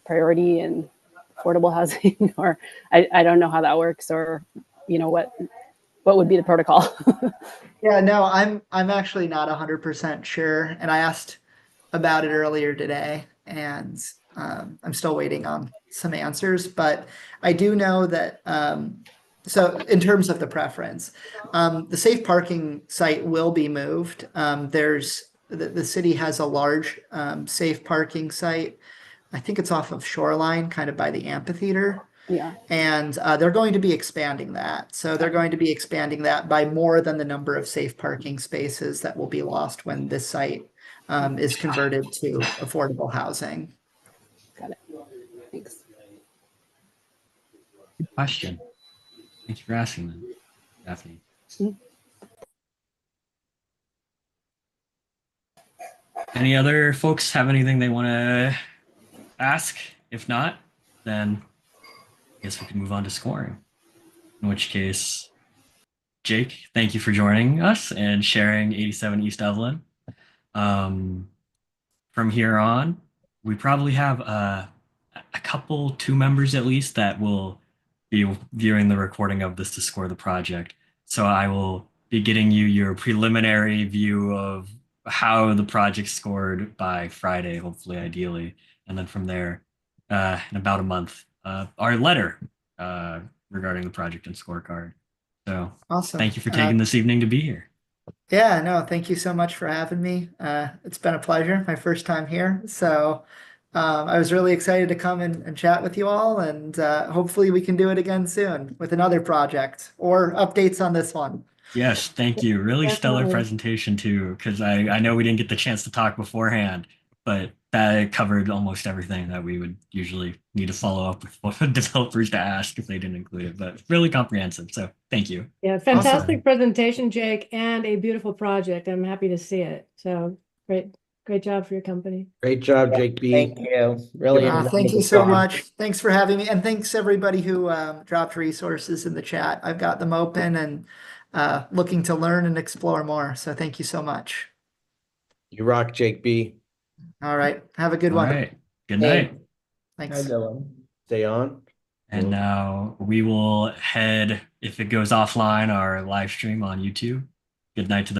priority in affordable housing? Or I don't know how that works, or what would be the protocol? Yeah, no, I'm actually not 100% sure, and I asked about it earlier today, and I'm still waiting on some answers. But I do know that so in terms of the preference, the safe parking site will be moved. There's the city has a large safe parking site. I think it's off of Shoreline, kind of by the amphitheater. Yeah. And they're going to be expanding that. So they're going to be expanding that by more than the number of safe parking spaces that will be lost when this site is converted to affordable housing. Got it. Thanks. Good question. Thank you for asking that, Daphne. Mm-hmm. Any other folks have anything they want to ask? If not, then I guess we can move on to scoring. In which case, Jake, thank you for joining us and sharing 87 East Evelyn. From here on, we probably have a couple, 2 members at least, that will be viewing the recording of this to score the project. So I will be getting you your preliminary view of how the project scored by Friday, hopefully, ideally. And then from there, in about a month, our letter regarding the project and scorecard. So Awesome. Thank you for taking this evening to be here. Yeah, no, thank you so much for having me. It's been a pleasure, my first time here. So I was really excited to come and chat with you all, and hopefully we can do it again soon with another project or updates on this one. Yes, thank you. Really stellar Definitely. presentation too, because I know we didn't get the chance to talk beforehand, but that covered almost everything that we would usually need to follow up with developers to ask if they didn't include it, but really comprehensive. So thank you. Yeah, fantastic presentation, Jake, and a beautiful project. I'm happy to see it. So great. Great job for your company. Great job, Jake B. Thank you. Really. Yeah. Thank you so Wonderful job. much. Thanks for having me. And thanks everybody who dropped resources in the chat. I've got them open and looking to learn and explore more. So thank you so much. You rock, Jake B. All right. Have a good All one. right. Good night. Hey, Thanks. how's it going? Stay on. And now we will head, if it goes offline, our live stream on YouTube. Good night to the